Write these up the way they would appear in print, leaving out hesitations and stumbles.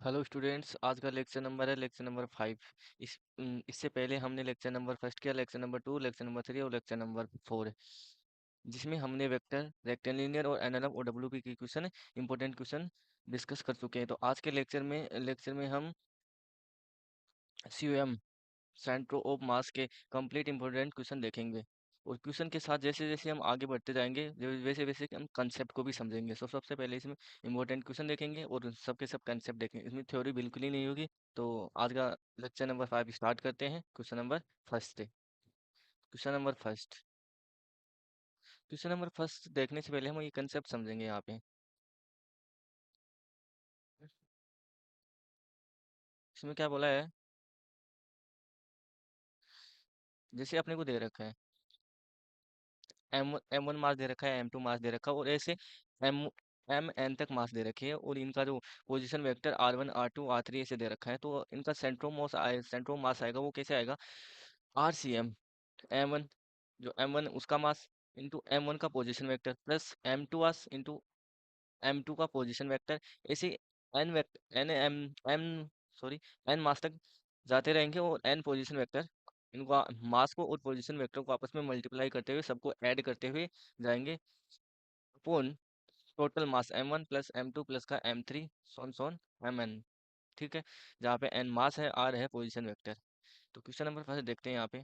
Hello students, आज का lecture number है लेक्चर नंबर 5। इससे पहले हमने लेक्चर नंबर फर्स्ट किया, लेक्चर नंबर 2, लेक्चर नंबर 3 और लेक्चर नंबर 4, जिसमें हमने वेक्टर, रेक्टेलिनियर और एनालॉग और डब्ल्यूपी की क्वेश्चन, इंपॉर्टेंट क्वेश्चन डिस्कस कर चुके हैं। तो आज के लेक्चर में हम सीओएम, सेंटर ऑफ मास के कंप्लीट इंपॉर्टेंट क्वेश्चन देखेंगे। और क्वेश्चन के साथ जैसे जैसे हम आगे बढ़ते जाएंगे, वैसे वैसे हम कंसेप्ट को भी समझेंगे। सबसे पहले इसमें इंपॉर्टेंट क्वेश्चन देखेंगे और सबके सब कंसेप्ट देखेंगे। इसमें थ्योरी बिल्कुल ही नहीं होगी। तो आज का लेक्चर नंबर 5 स्टार्ट करते हैं। क्वेश्चन नंबर फर्स्ट से। क्वेश्चन नंबर फर्स्ट देखने से पहले हम ये कंसेप्ट समझेंगे यहाँ पे। इसमें क्या बोला है, जैसे अपने को दे रखा है एम वन मास दे रखा है, एम टू मास दे रखा है, और ऐसे एम एम एन तक मास दे रखे हैं। और इनका जो position vector R1 R2 R3 ऐसे दे रखा है। तो इनका सेंट्रोमास आएगा, वो कैसे आएगा? RCM, M1, जो M1 उसका मास इंटू M1 का position vector plus M2 mass into M2 का पोजीशन वेक्टर। ऐसे N vector N M M sorry N mass तक जाते रहेंगे, और एन पोजीशन वेक्टर इनका मास को और पोजीशन वेक्टर को आपस में मल्टीप्लाई करते हुए, सबको ऐड करते हुए जाएंगे upon total mass M1 plus M2 plus का M3 सोन सोन Mn। ठीक है, जहाँ पे n मास है, r है पोजीशन वेक्टर। तो क्वेश्चन नंबर फर्स्ट देखते हैं यहाँ पे।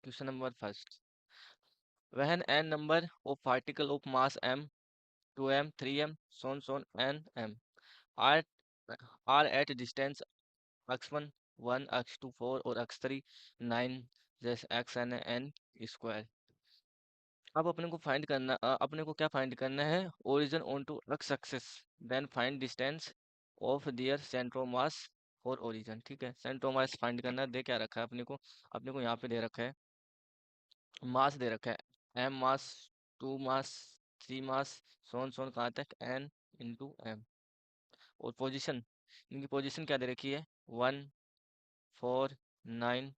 Question number first, when n number of particle of mass m, 2m, 3m, so on n m are are at distance x1 1, x2 4 और x3 9, जैसे xn स्क्वायर। अब अपने को क्या फाइंड करना है? Origin on to X axis, then find distance of their centre mass for origin. ठीक है, सेंट्रोमास फाइंड करना है। दे क्या रखा है अपने को यहाँ पे दे रखा है मास दे रखा है एम मास, 2 मास, 3 मास, सोन सोन कहाँ तक एन इंटू एम। और पोजिशन, इनकी पोजिशन क्या दे रखी है? 1 4 9,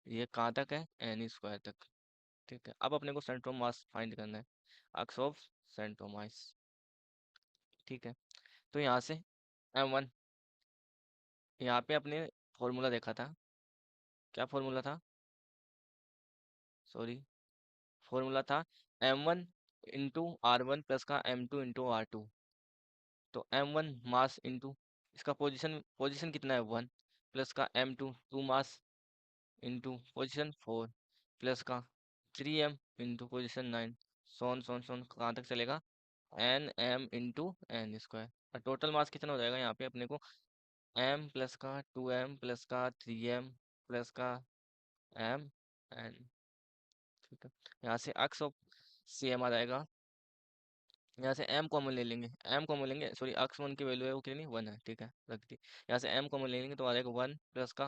ये कहाँ तक है? एन स्क्वायर तक। ठीक है, अब अपने को सेंट्रोमास फाइंड करना है, एक्स ऑफ सेंट्रोमास। ठीक है, तो यहाँ से M1, यहाँ पे अपने फॉर्मूला देखा था। क्या फॉर्मूला था? सॉरी, फॉर्मूला था M1 इंटू R1 प्लस का M2 इंटू R2। तो M1 मास इंटू इसका पोजीशन पोजीशन कितना है? 1 प्लस का M2 2 mass into position 4 plus का 3m इंटू पोजीशन 9, सोन सोन सोन कहाँ तक चलेगा? N M into N square. और टोटल मास कितना हो जाएगा यहाँ पे अपने को? m प्लस का 2m प्लस का 3m प्लस का m n। ठीक है, यहाँ से अक्स ऑफ सी एम आ जाएगा। यहाँ से m कॉमन ले लेंगे, सॉरी, अक्स वन की वैल्यू है वो कितनी? 1 है। ठीक है, रख दी। यहाँ से m कॉमन ले लेंगे तो आ जाएगा 1 प्लस का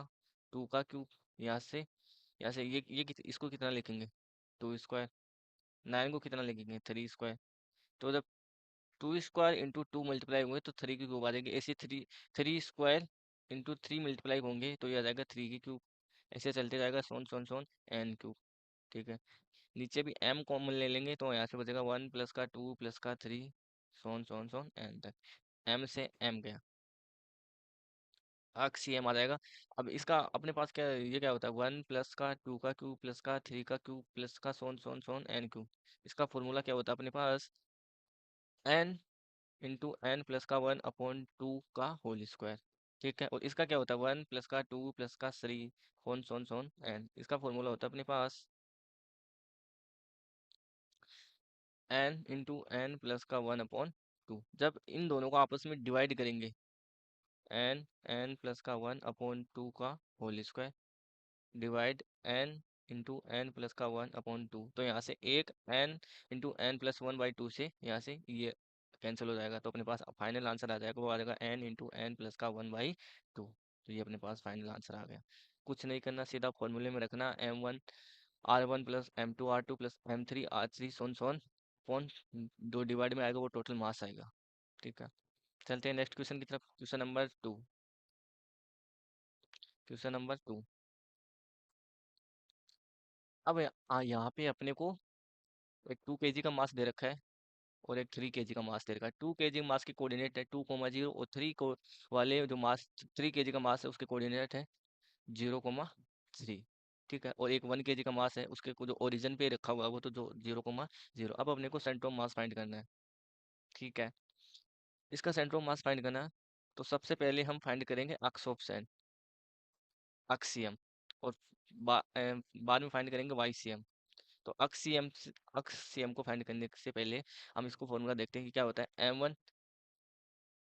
2 का क्यूब। यहाँ से इसको कितना लिखेंगे? 2 स्क्वायर। 9 को कितना लिखेंगे? 3 स्क्वायर। तो जब 2 स्क्वायर इंटू 2 मल्टीप्लाई होंगे तो 3 की क्यूब आ जाएगी। ऐसे 3 स्क्वायर इंटू 3 मल्टीप्लाई होंगे तो ये आ जाएगा 3 की क्यूब। ऐसे चलते जाएगा, सोन सोन सोन एन क्यूब। ठीक है, नीचे भी m कॉमन ले लेंगे तो यहाँ से बचेगा 1 प्लस का 2 प्लस का 3, सोन सोन सोन एन तक। m से m गया, अक सी एम आ जाएगा। अब इसका अपने पास क्या, ये क्या होता है? 1 प्लस का 2 का क्यूब प्लस का 3 का क्यूब प्लस का सोन सोन सोन एन क्यूब। इसका फॉर्मूला क्या होता है अपने पास? n इंटू एन प्लस का 1 अपॉन 2 का होल स्क्वायर। ठीक है, और इसका क्या होता है? 1 प्लस का 2 प्लस का 3 सोन सोन सोन एन। इसका फॉर्मूला होता है अपने पास n इंटू एन प्लस का 1 अपॉन 2। जब इन दोनों को आपस में डिवाइड करेंगे, n प्लस का 1 अपॉन 2 का whole square divide n into N plus का 1 अपॉन 2। तो यहाँ से एक n इंटू एन प्लस 1/2 से यहाँ से ये कैंसिल हो जाएगा। तो अपने पास फाइनल आंसर आ जाएगा, वो आ जाएगा n इंटू एन प्लस का 1/2। तो ये अपने पास फाइनल आंसर आ गया। कुछ नहीं करना, सीधा फॉर्मूले में रखना M1 R1 plus M2 R2 plus M3 R3 सोन सोन अपॉन, दो डिवाइड में आएगा वो टोटल मास आएगा। ठीक है, चलते हैं नेक्स्ट क्वेश्चन की तरफ। Question number 2। अब यहाँ पे अपने को एक 2 kg का मास दे रखा है, और एक 3 kg का मास दे रखा है। 2 kg मास की कोऑर्डिनेट है 2,0 और 3 को वाले जो मास 3 kg का मास है उसके कोऑर्डिनेट है 0,3। ठीक है, और एक 1 kg का मास है उसके को जो ओरिजिन पे रखा हुआ है वो तो जो 0,0। अब अपने को सेंटर ऑफ मास फाइंड करना है। ठीक है, इसका सेंटर ऑफ मास फाइंड करना है तो सबसे पहले हम फाइंड करेंगे अक्स ऑफ सेंट, अक्सियम, और बाद में फाइंड करेंगे वाईसीएम। तो अक्सियम को फाइंड करने से पहले हम इसको फॉर्मूला देखते हैं कि क्या होता है।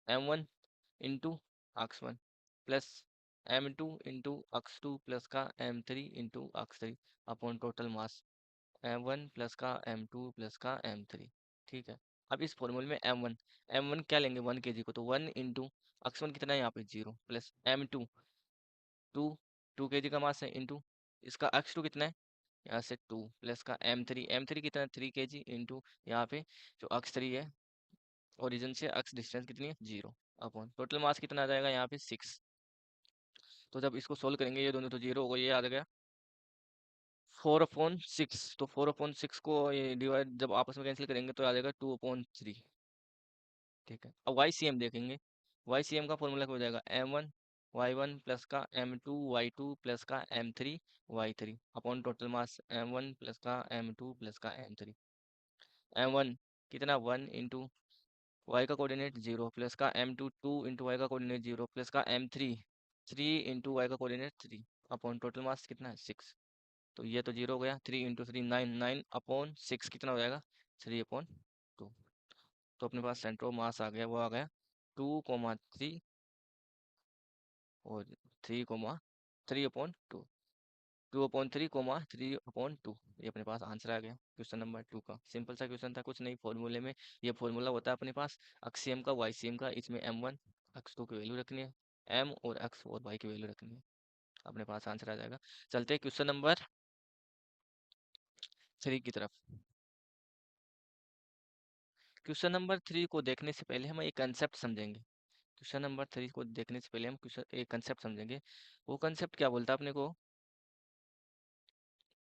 एम वन इंटू अक्स 1 प्लस m2 इंटू अक्स 2 प्लस का m3 इंटू अक्स 3 upon total mass m1 plus का m2 प्लस का m3। ठीक है, अब इस फॉर्मूले में एम वन क्या लेंगे 1 kg को, तो 1 इंटू अक्स 1 कितना है यहाँ पे 0 प्लस m2 2 2 kg का मास है इंटू इसका अक्स 2 कितना है यहाँ से 2 प्लस का m3 कितना है 3 kg इंटू यहाँ पे जो अक्स 3 है ओरिजिन से अक्स डिस्टेंस कितनी है 0 अपॉन टोटल मास कितना आ जाएगा यहाँ पे 6। तो जब इसको सोल्व करेंगे ये दोनों तो 0 होगा, ये आ गया 4/6। तो 4/6 को ये डिवाइड जब आपस में कैंसिल करेंगे तो आ जाएगा 2/3। ठीक है, अब YCM देखेंगे। YCM का फॉर्मूला क्या हो जाएगा m1 y1 प्लस का m2 y2 प्लस का m3 y3 upon total mass m1 plus का m2 प्लस का m3। m1 कितना 1 इंटू वाई का कोऑर्डिनेट 0 प्लस का m2 2 इंटू वाई का कोऑर्डिनेट 0 प्लस का m3 3 इंटू वाई का कोऑर्डिनेट 3 अपॉन टोटल मास कितना है 6। तो ये तो 0 हो गया, 3 इंटू 3 9 9/6 कितना हो जाएगा 3/2। तो अपने पास सेंटर ऑफ मास आ गया, वो आ गया 2,3 और 3,3/2। 2/3, 3/2 ये अपने पास आंसर आ गया क्वेश्चन नंबर 2 का। सिंपल सा क्वेश्चन था, कुछ नहीं। फॉर्मूले में ये फॉर्मूला होता है अपने पास अक्सियम का वाईसीएम का, इसमें m1 x2 की वैल्यू रखनी है, m और x और y की वैल्यू रखनी है, अपने पास आंसर आ जाएगा। चलते हैं क्वेश्चन नंबर 3 की तरफ। क्वेश्चन नंबर 3 को देखने से पहले हम एक कंसेप्ट समझेंगे। क्वेश्चन नंबर 3 को देखने से पहले हम क्वेश्चन एक कंसेप्ट समझेंगे। वो कंसेप्ट क्या बोलता है अपने को,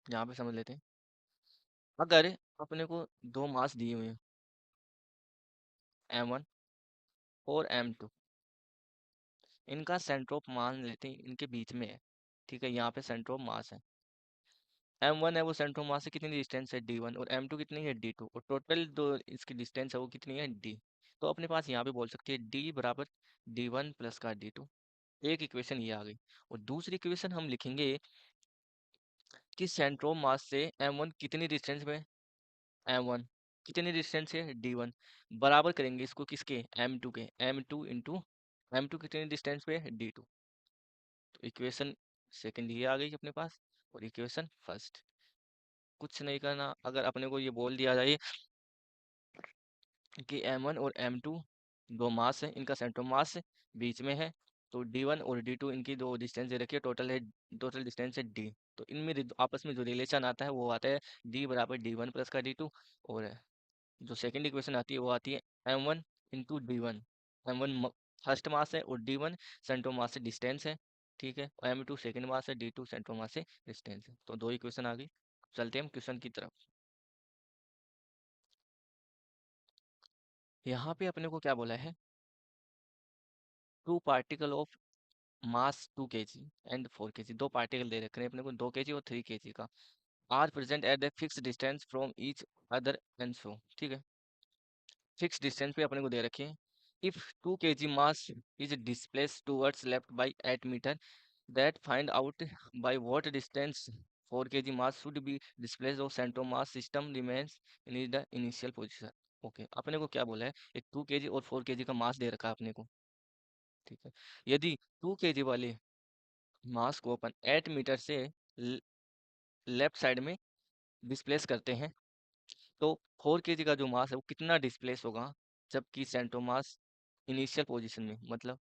यहाँ पे समझ लेते हैं। अगर अपने को दो मास दिए हुए हैं m1 और m2, इनका सेंटर ऑफ मान लेते हैं इनके बीच में है। ठीक है, यहाँ पे सेंटर ऑफ मास है, m1 है वो सेंटर ऑफ मास से कितनी डिस्टेंस है d1 और m2 कितनी है d2 और टोटल जो इसकी डिस्टेंस है वो कितनी है d। तो अपने पास यहाँ पे बोल सकते हैं d बराबर d1 प्लस का d2। एक इक्वेशन ये आ गई, और दूसरी इक्वेशन हम लिखेंगे कि सेंटर ऑफ मास से m1 कितनी डिस्टेंस पे, m1 कितनी डिस्टेंस है d1, बराबर करेंगे इसको किसके m2 के, m2 इंटू m2 कितनी डिस्टेंस पे है d2। तो इक्वेशन सेकंड ये आ गई अपने पास, और इक्वेशन फर्स्ट कुछ नहीं करना। अगर अपने को ये बोल दिया जाए कि m1 और m2 दो मास है, इनका सेंटर मास बीच में है, तो d1 और d2 इनकी दो डिस्टेंस दे रखी है, टोटल डिस्टेंस है d। तो इनमें आपस में जो रिलेशन आता है वो आता है d बराबर d1 प्लस का d2। और जो सेकंड इक्वेशन आती है वो आती है m1 into d1। m1 first mass है और d1 सेंटर मास से डिस्टेंस है। ठीक है, और m2 सेकंड मास है, d2 सेंटर मास से डिस्टेंस है। तो दो इक्वेशन आ गई। चलते हैं हम क्वेश्चन की तरफ। यहाँ पे अपने को क्या बोला है, two particle of mass 2 kg and 4 kg, दो पार्टिकल दे रखे हैं अपने को 2 kg और 3 kg का, are present at the fix distance from each other and so. ठीक है, फिक्स डिस्टेंस पे अपने को दे रखे हैं। If 2 kg mass is displace towards left by 8 मीटर, that find out by what distance 4 kg mass should be displace of centre mass system remains in the initial position. Okay, अपने को क्या बोला है, एक 2 kg और 4 kg का मास दे रखा है अपने को। ठीक है, यदि 2 kg वाले मास को अपन 8 मीटर से लेफ्ट साइड में डिस्प्लेस करते हैं, तो 4 kg का जो मास है वो कितना डिस्प्लेस होगा, जबकि सेंट्रोमास इनिशियल पोजीशन में, मतलब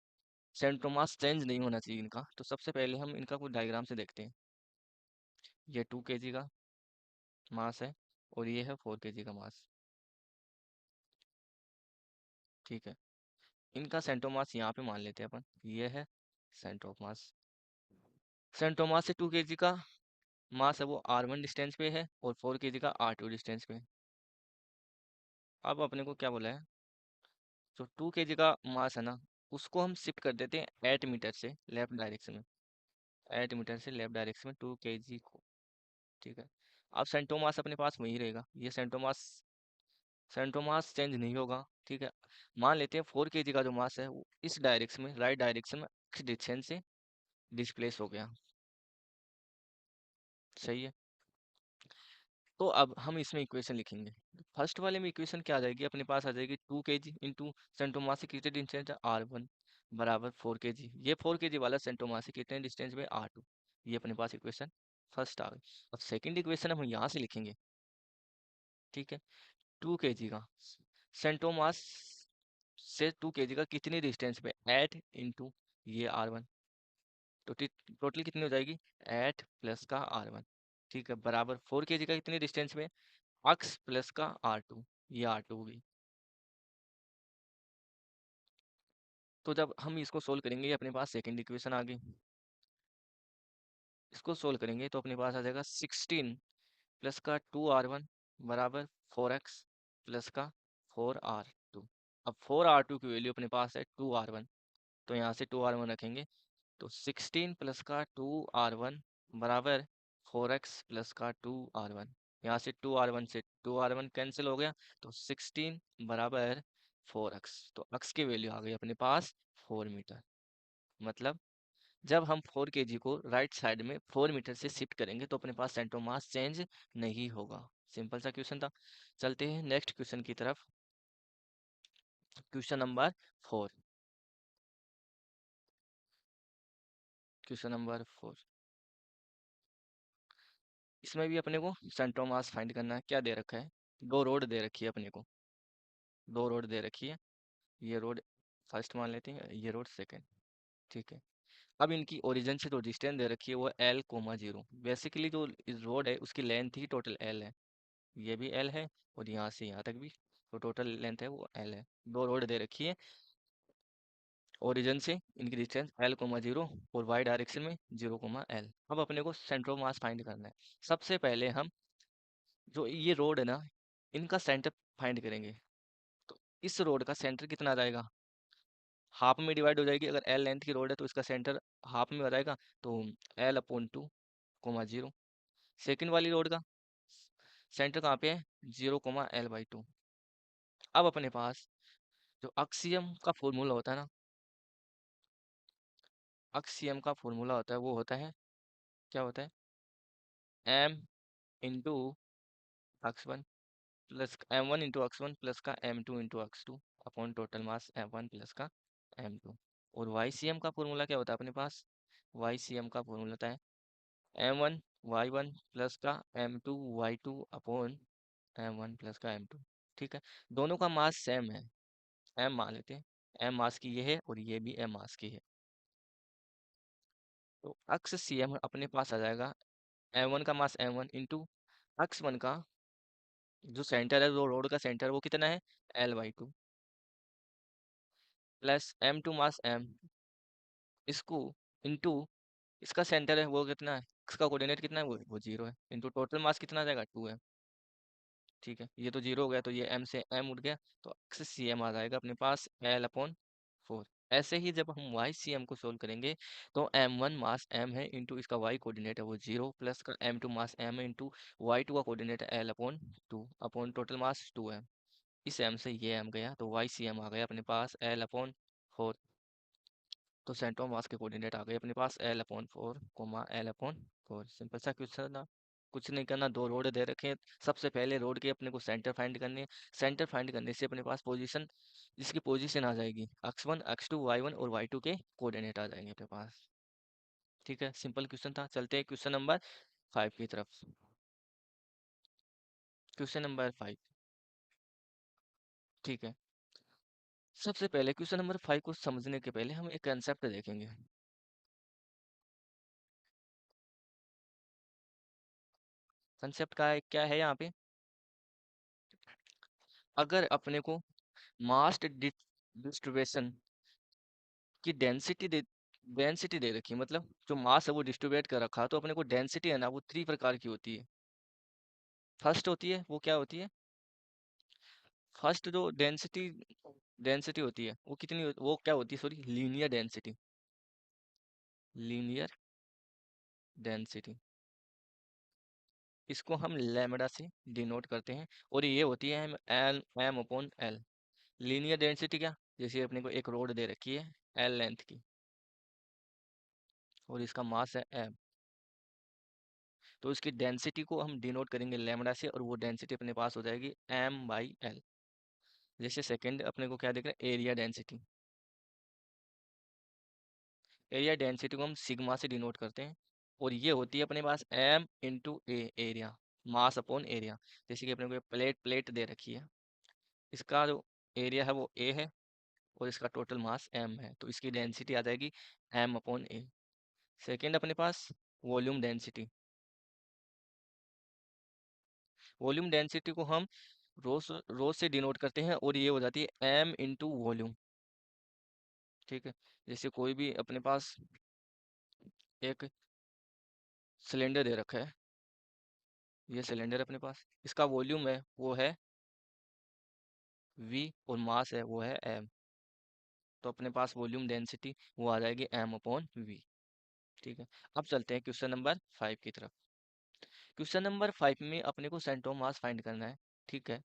सेंट्रोमास चेंज नहीं होना चाहिए इनका। तो सबसे पहले हम इनका कुछ डायग्राम से देखते हैं। ये 2 kg का मास है और ये है 4 kg का मास। ठीक है, इनका सेंट्रोमास यहाँ पे मान लेते हैं अपन, ये है सेंट्रोमास। सेंट्रोमास से 2 kg का मास है वो r1 डिस्टेंस पे है और 4 kg का r2 डिस्टेंस पे है। अब अपने को क्या बोला है, जो 2 kg का मास है ना, उसको हम शिफ्ट कर देते हैं 8 मीटर से लेफ्ट डायरेक्शन में। 8 मीटर से लेफ्ट डायरेक्शन में 2 kg को। ठीक है। अब सेंटोमास अपने पास वही रहेगा, ये सेंटोमास चेंज नहीं होगा। ठीक है। मान लेते हैं 4 kg का जो मास है वो इस डायरेक्शन में, राइट डायरेक्शन में x डिस्टेंस से डिस्प्लेस हो गया। सही है। तो अब हम इसमें इक्वेशन लिखेंगे। फर्स्ट वाले में इक्वेशन क्या आ जाएगी, अपने पास आ जाएगी 2 kg इंटू सेंटोमास कितने डिस्टेंस है R1 बराबर 4 kg। ये 4 kg वाला सेंटोमास कितने डिस्टेंस में R2। ये अपने पास इक्वेशन फर्स्ट आ गई। अब सेकंड इक्वेशन हम यहाँ से लिखेंगे। ठीक है। 2 kg का सेंटोमास से 2 kg का कितनी डिस्टेंस पे 8 इंटू ये R1, तो टोटल कितनी हो जाएगी 8 प्लस का R1। ठीक है, बराबर 4 kg का कितनी डिस्टेंस में x प्लस का R2, ये R2 होगी। तो जब हम इसको सोल्व करेंगे, ये अपने पास सेकंड इक्वेशन आ गई। इसको सोल्व करेंगे तो अपने पास आ जाएगा 16 प्लस का 2R1 बराबर 4x प्लस का 4R2। अब 4R2 की वैल्यू अपने पास है 2R1, तो यहाँ से 2R1 रखेंगे, तो 16 प्लस का 2R1 बराबर 4x प्लस का 2R1। यहाँ से 2R1 से 2R1 कैंसिल हो गया, तो 16 बराबर 4x, तो x की वैल्यू आ गई अपने पास 4 मीटर। मतलब जब हम 4 kg को राइट साइड में 4 मीटर से शिफ्ट करेंगे तो अपने पास सेंटर मास चेंज नहीं होगा। सिंपल सा क्वेश्चन था। चलते हैं नेक्स्ट क्वेश्चन की तरफ। Question number 4। क्वेश्चन नंबर 4, इसमें भी अपने को सेंटर मास फाइंड करना है। क्या दे रखा है, दो रोड दे रखी है अपने को, दो रोड दे रखी है। ये रोड फर्स्ट मान लेते हैं, ये रोड सेकंड। ठीक है। अब इनकी ओरिजिन से जो डिस्टेंस दे रखी है वो L, 0। बेसिकली जो इस रोड है उसकी लेंथ ही टोटल L है, ये भी L है और यहाँ से यहाँ तक भी, तो टोटल लेंथ है वो L है। दो रोड दे रखी है, ओरिजिन से इनकी डिस्टेंस L, 0 और y डायरेक्शन में 0, L। अब अपने को सेंटर ऑफ मास फाइंड करना है। सबसे पहले हम जो ये रोड है ना, इनका सेंटर फाइंड करेंगे। तो इस रोड का सेंटर कितना आ जाएगा, हाफ में डिवाइड हो जाएगी। अगर L लेंथ की रोड है तो इसका सेंटर हाफ में हो जाएगा, तो L/2, 0। सेकंड वाली रोड का सेंटर कहाँ पे है, 0, L/2। अब अपने पास जो अक्सियम का फॉर्मूला होता है ना, अक्सियम का फॉर्मूला होता है वो होता है, क्या होता है, m/x1 plus m1 × x1 plus का m2 × x2 upon total mass m1 plus का m2। और YCM का फॉर्मूला क्या होता है अपने पास, YCM का फॉर्मूला होता है m1 y1 प्लस का m2 y2 upon m1 plus का m2। ठीक है। दोनों का मास सेम है, m मान लेते हैं। m मास की ये है और ये भी m मास की है, तो अक्स CM अपने पास आ जाएगा। m1 का मास m1 इंटू x1 का जो सेंटर है, जो रोड का सेंटर वो कितना है L/2, प्लस m2 मास m, इसको इंटू इसका सेंटर है वो कितना है, इसका कोऑर्डिनेट कितना है वो 0 है, इंटू टोटल मास कितना आ जाएगा 2 है। ठीक है, ये तो 0 हो गया, तो ये m से m उठ गया, तो अक्स CM आ जाएगा अपने पास L/4। ऐसे ही जब हम YCM को सोल्व करेंगे तो m1 मास m है इंटू इसका y कोऑर्डिनेट है वो 0, प्लस का m2 मास m है इंटू y2 का कोऑर्डिनेट है L/2 अपॉन टोटल मास 2 है। इस m से ये m गया, तो YCM आ गया अपने पास L/4। तो सेंटर ऑफ मास के कोऑर्डिनेट आ गए अपने पास L/4, सिंपल सा क्वेश्चन था। कुछ नहीं करना, दो रोड दे रखे हैं। सबसे पहले रोड के अपने को सेंटर फाइंड करने हैं। सेंटर फाइंड करने से अपने पास पोजीशन, जिसकी पोजीशन आ जाएगी x1 x2 y1 और y2 के कोऑर्डिनेट आ जाएंगे अपने पास। ठीक है, सिंपल क्वेश्चन था। चलते हैं क्वेश्चन नंबर 5 की तरफ। Question number 5। ठीक है। सबसे पहले क्वेश्चन नंबर 5 को समझने के पहले हम एक कंसेप्ट देखेंगे। कंसेप्ट का क्या है यहाँ पे, अगर अपने को मास डिस्ट्रीब्यूशन की डेंसिटी दे रखी है, मतलब जो मास है वो डिस्ट्रीब्यूट कर रखा है, तो अपने को डेंसिटी है ना वो 3 प्रकार की होती है। फर्स्ट होती है वो क्या होती है, फर्स्ट जो डेंसिटी डेंसिटी होती है वो कितनी वो क्या होती है, sorry, linear density. Linear density, इसको हम लैम्बडा से डिनोट करते हैं, और ये होती है L M upon L. Linear density क्या, जैसे अपने को एक रोड दे रखी है एल लेंथ की, और इसका मास है एम, तो इसकी डेंसिटी को हम डिनोट करेंगे लैम्बडा से, और वो डेंसिटी अपने पास हो जाएगी एम बाई एल। जैसे सेकंड अपने को क्या दिख रहा है, एरिया डेंसिटी। एरिया डेंसिटी को हम सिग्मा से डिनोट करते हैं, और ये होती है अपने पास एम इंटू ए, एरिया, मास अपॉन एरिया। जैसे कि अपने को प्लेट प्लेट दे रखी है, इसका जो एरिया है वो ए है, और इसका टोटल मास एम है, तो इसकी डेंसिटी आ जाएगी एम अपॉन ए। सेकेंड अपने पास वॉल्यूम डेंसिटी। वॉल्यूम डेंसिटी को हम रो से डिनोट करते हैं, और ये हो जाती है एम इंटू वॉल्यूम। ठीक है, जैसे कोई भी अपने पास एक सिलेंडर दे रखा है, ये सिलेंडर अपने पास, इसका वॉल्यूम है वो है वी, और मास है वो है एम, तो अपने पास वॉल्यूम डेंसिटी वो आ जाएगी एम अपॉन वी। ठीक है, अब चलते हैं क्वेश्चन नंबर 5 की तरफ। क्वेश्चन नंबर 5 में अपने को सेंटर ऑफ मास फाइंड करना है। ठीक है,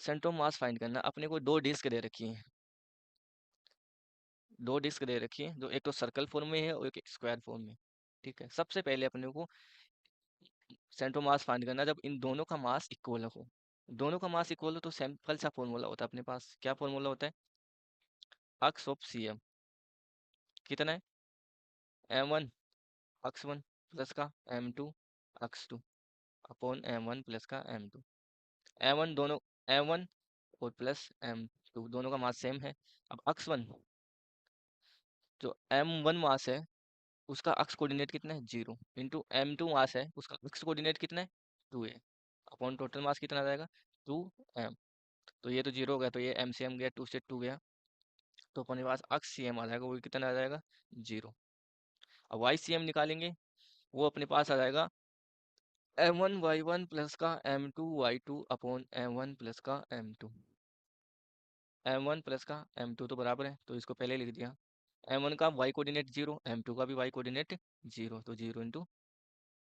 सेंटर ऑफ मास फाइंड करना, अपने को दो डिस्क दे रखी हैं, दो डिस्क दे रखी है, जो एक तो सर्कल फॉर्म में है और एक स्क्वायर फॉर्म में। ठीक है, सबसे पहले अपने को सेंटर ऑफ मास फाइंड करना, जब इन दोनों का मास इक्वल हो। दोनों का मास इक्वल हो तो सिंपल सा फॉर्मूला होता है अपने पास, क्या फॉर्मूला होता है, अक्स ऑफ सी एम कितना है, M one x one plus का M two x two upon M one plus का एम टू। एम वन दोनों, एम वन और प्लस एम टू दोनों का मास सेम है। अब अक्स वन, जो एम वन मास है उसका अक्स कोऑर्डिनेट कितना है, zero, into M two mass है उसका अक्स कोऑर्डिनेट कितना है, two A, upon total mass कितना आ जाएगा, टू एम। तो ये तो जीरो हो गया, तो ये एम से एम गया, टू से टू गया, तो अपने पास अक्स सी एम आ जाएगा, वो कितना आ जाएगा, जीरो। अब वाई सी एम निकालेंगे, वो अपने पास आ जाएगा M one Y one plus का M two Y two upon M one plus का M two. M one plus का एम टू तो बराबर है, तो इसको पहले लिख दिया। एम वन का Y coordinate zero, M two का भी वाई कोऑर्डिनेट जीरो, तो जीरो इंटू,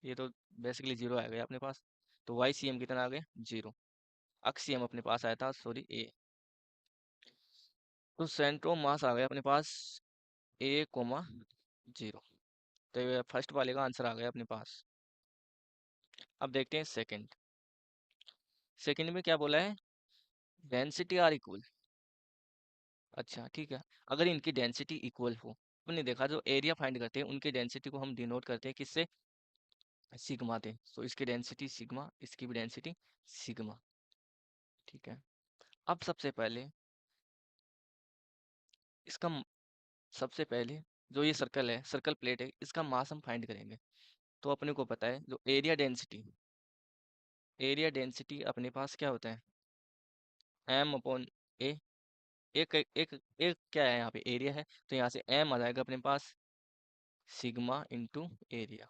ये तो बेसिकली जीरो आ गया अपने पास, तो वाई सी एम कितना आ गया, जीरो। अक्स सी एम अपने पास आया था, सॉरी ए, तो सेंट्रो मास आ गया अपने पास ए कोमा जीरो, तो ये फर्स्ट वाले का आंसर आ गया अपने पास। अब देखते हैं सेकंड। सेकंड में क्या बोला है, डेंसिटी आर इक्वल। अच्छा ठीक है, अगर इनकी डेंसिटी इक्वल हो, हमने देखा जो एरिया फाइंड करते हैं उनकी डेंसिटी को हम डिनोट करते हैं किससे, सिग्मा थे, तो इसकी डेंसिटी सिग्मा, इसकी भी डेंसिटी सिग्मा। ठीक है, अब सबसे पहले इसका सबसे पहले जो ये सर्कल है, सर्कल प्लेट है, इसका मास हम फाइंड करेंगे। तो अपने को पता है जो एरिया डेंसिटी, एरिया डेंसिटी अपने पास क्या होता है, एम अपॉन ए। एक एक एक क्या है यहाँ पे, एरिया है, तो यहाँ से एम आ जाएगा अपने पास सिग्मा इंटू एरिया,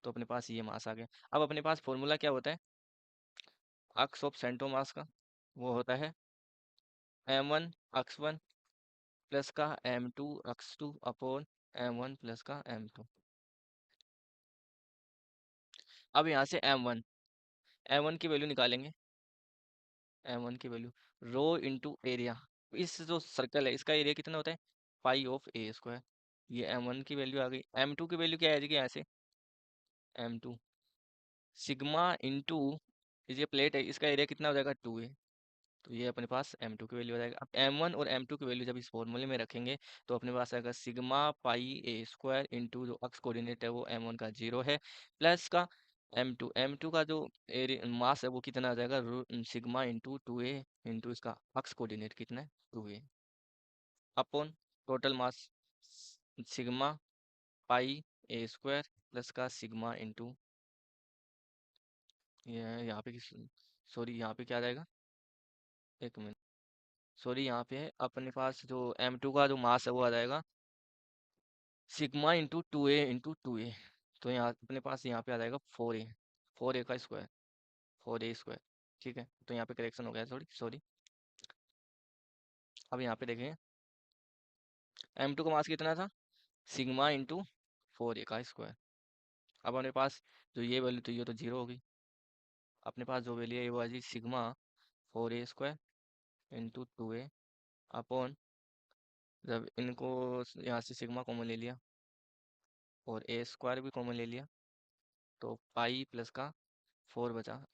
तो अपने पास ये मास आ गया। अब अपने पास फॉर्मूला क्या होता है, अक्स ऑफ सेंट्रो मास का, वो होता है M one x one plus का M two x two upon M one plus का एम टू। अब यहाँ से एम वन की वैल्यू निकालेंगे, एम वन की वैल्यू रो इंटू एरिया, इस जो सर्कल है इसका एरिया कितना होता है, पाई ऑफ ए स्क्वायर। ये एम वन की वैल्यू आ गई, एम टू की वैल्यू क्या आ जाएगी यहाँ से, एम टू सिग्मा इंटू, ये प्लेट है इसका एरिया कितना हो जाएगा, टू ए, तो ये अपने पास एम टू की वैल्यू आ जाएगा। अब एम वन और एम टू की वैल्यू जब इस फॉर्मूले में रखेंगे, तो अपने पास आएगा सिग्मा पाई ए स्क्वायर इंटू जो अक्स कोऑर्डिनेट है वो एम वन का जीरो है, प्लस का एम टू का जो एरिया मास है वो कितना आ जाएगा, सिग्मा इंटू टू ए इंटू इसका अक्स कोऑर्डिनेट कितना है, two A, upon total mass sigma pi A square plus का सिग्मा इंटू, ये यहाँ पे किस, सॉरी यहाँ पे क्या आ जाएगा, एक मिनट, सॉरी यहाँ पे है अपने पास जो एम टू का जो मास है वो आ जाएगा सिग्मा इंटू टू ए, तो यहाँ अपने पास यहाँ पे आ जाएगा फोर ए, फोर ए का स्क्वायर, 4a²। ठीक है, तो यहाँ पे करेक्शन हो गया, सॉरी सॉरी। अब यहाँ पे देखें, m2 का मास कितना था, सिग्मा इंटू 4a²। अब अपने पास जो ये वैल्यू तो ये तो जीरो होगी, अपने पास जो वैल्यू है वो आ जी sigma 4a² into 2a upon, जब इनको यहाँ से सिग्मा कॉमन ले लिया और a² भी कॉमन ले लिया, तो पाई प्लस का 4 बचा,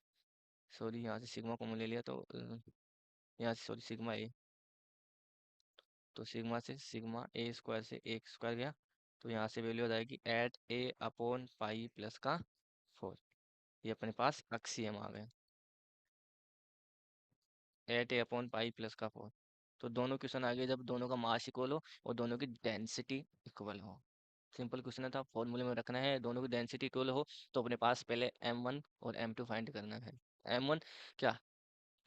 सॉरी यहाँ से सिग्मा कॉमन ले लिया तो यहाँ से सॉरी सिग्मा ए, तो सिग्मा से सिग्मा a² से a² गया, तो यहाँ से वैल्यू आ जाएगी एट ए अपॉन पाई प्लस का 4। ये अपने पास अक्सियम आ गए, एट ए अपॉन पाई प्लस का 4। तो दोनों क्वेश्चन आ गए जब दोनों का मास इक्वल हो और दोनों की डेंसिटी इक्वल हो। सिंपल क्वेश्चन था, फॉर्मूले में रखना है, दोनों की डेंसिटी इक्वल हो तो अपने पास पहले m1 और m2 फाइंड करना है। m1 क्या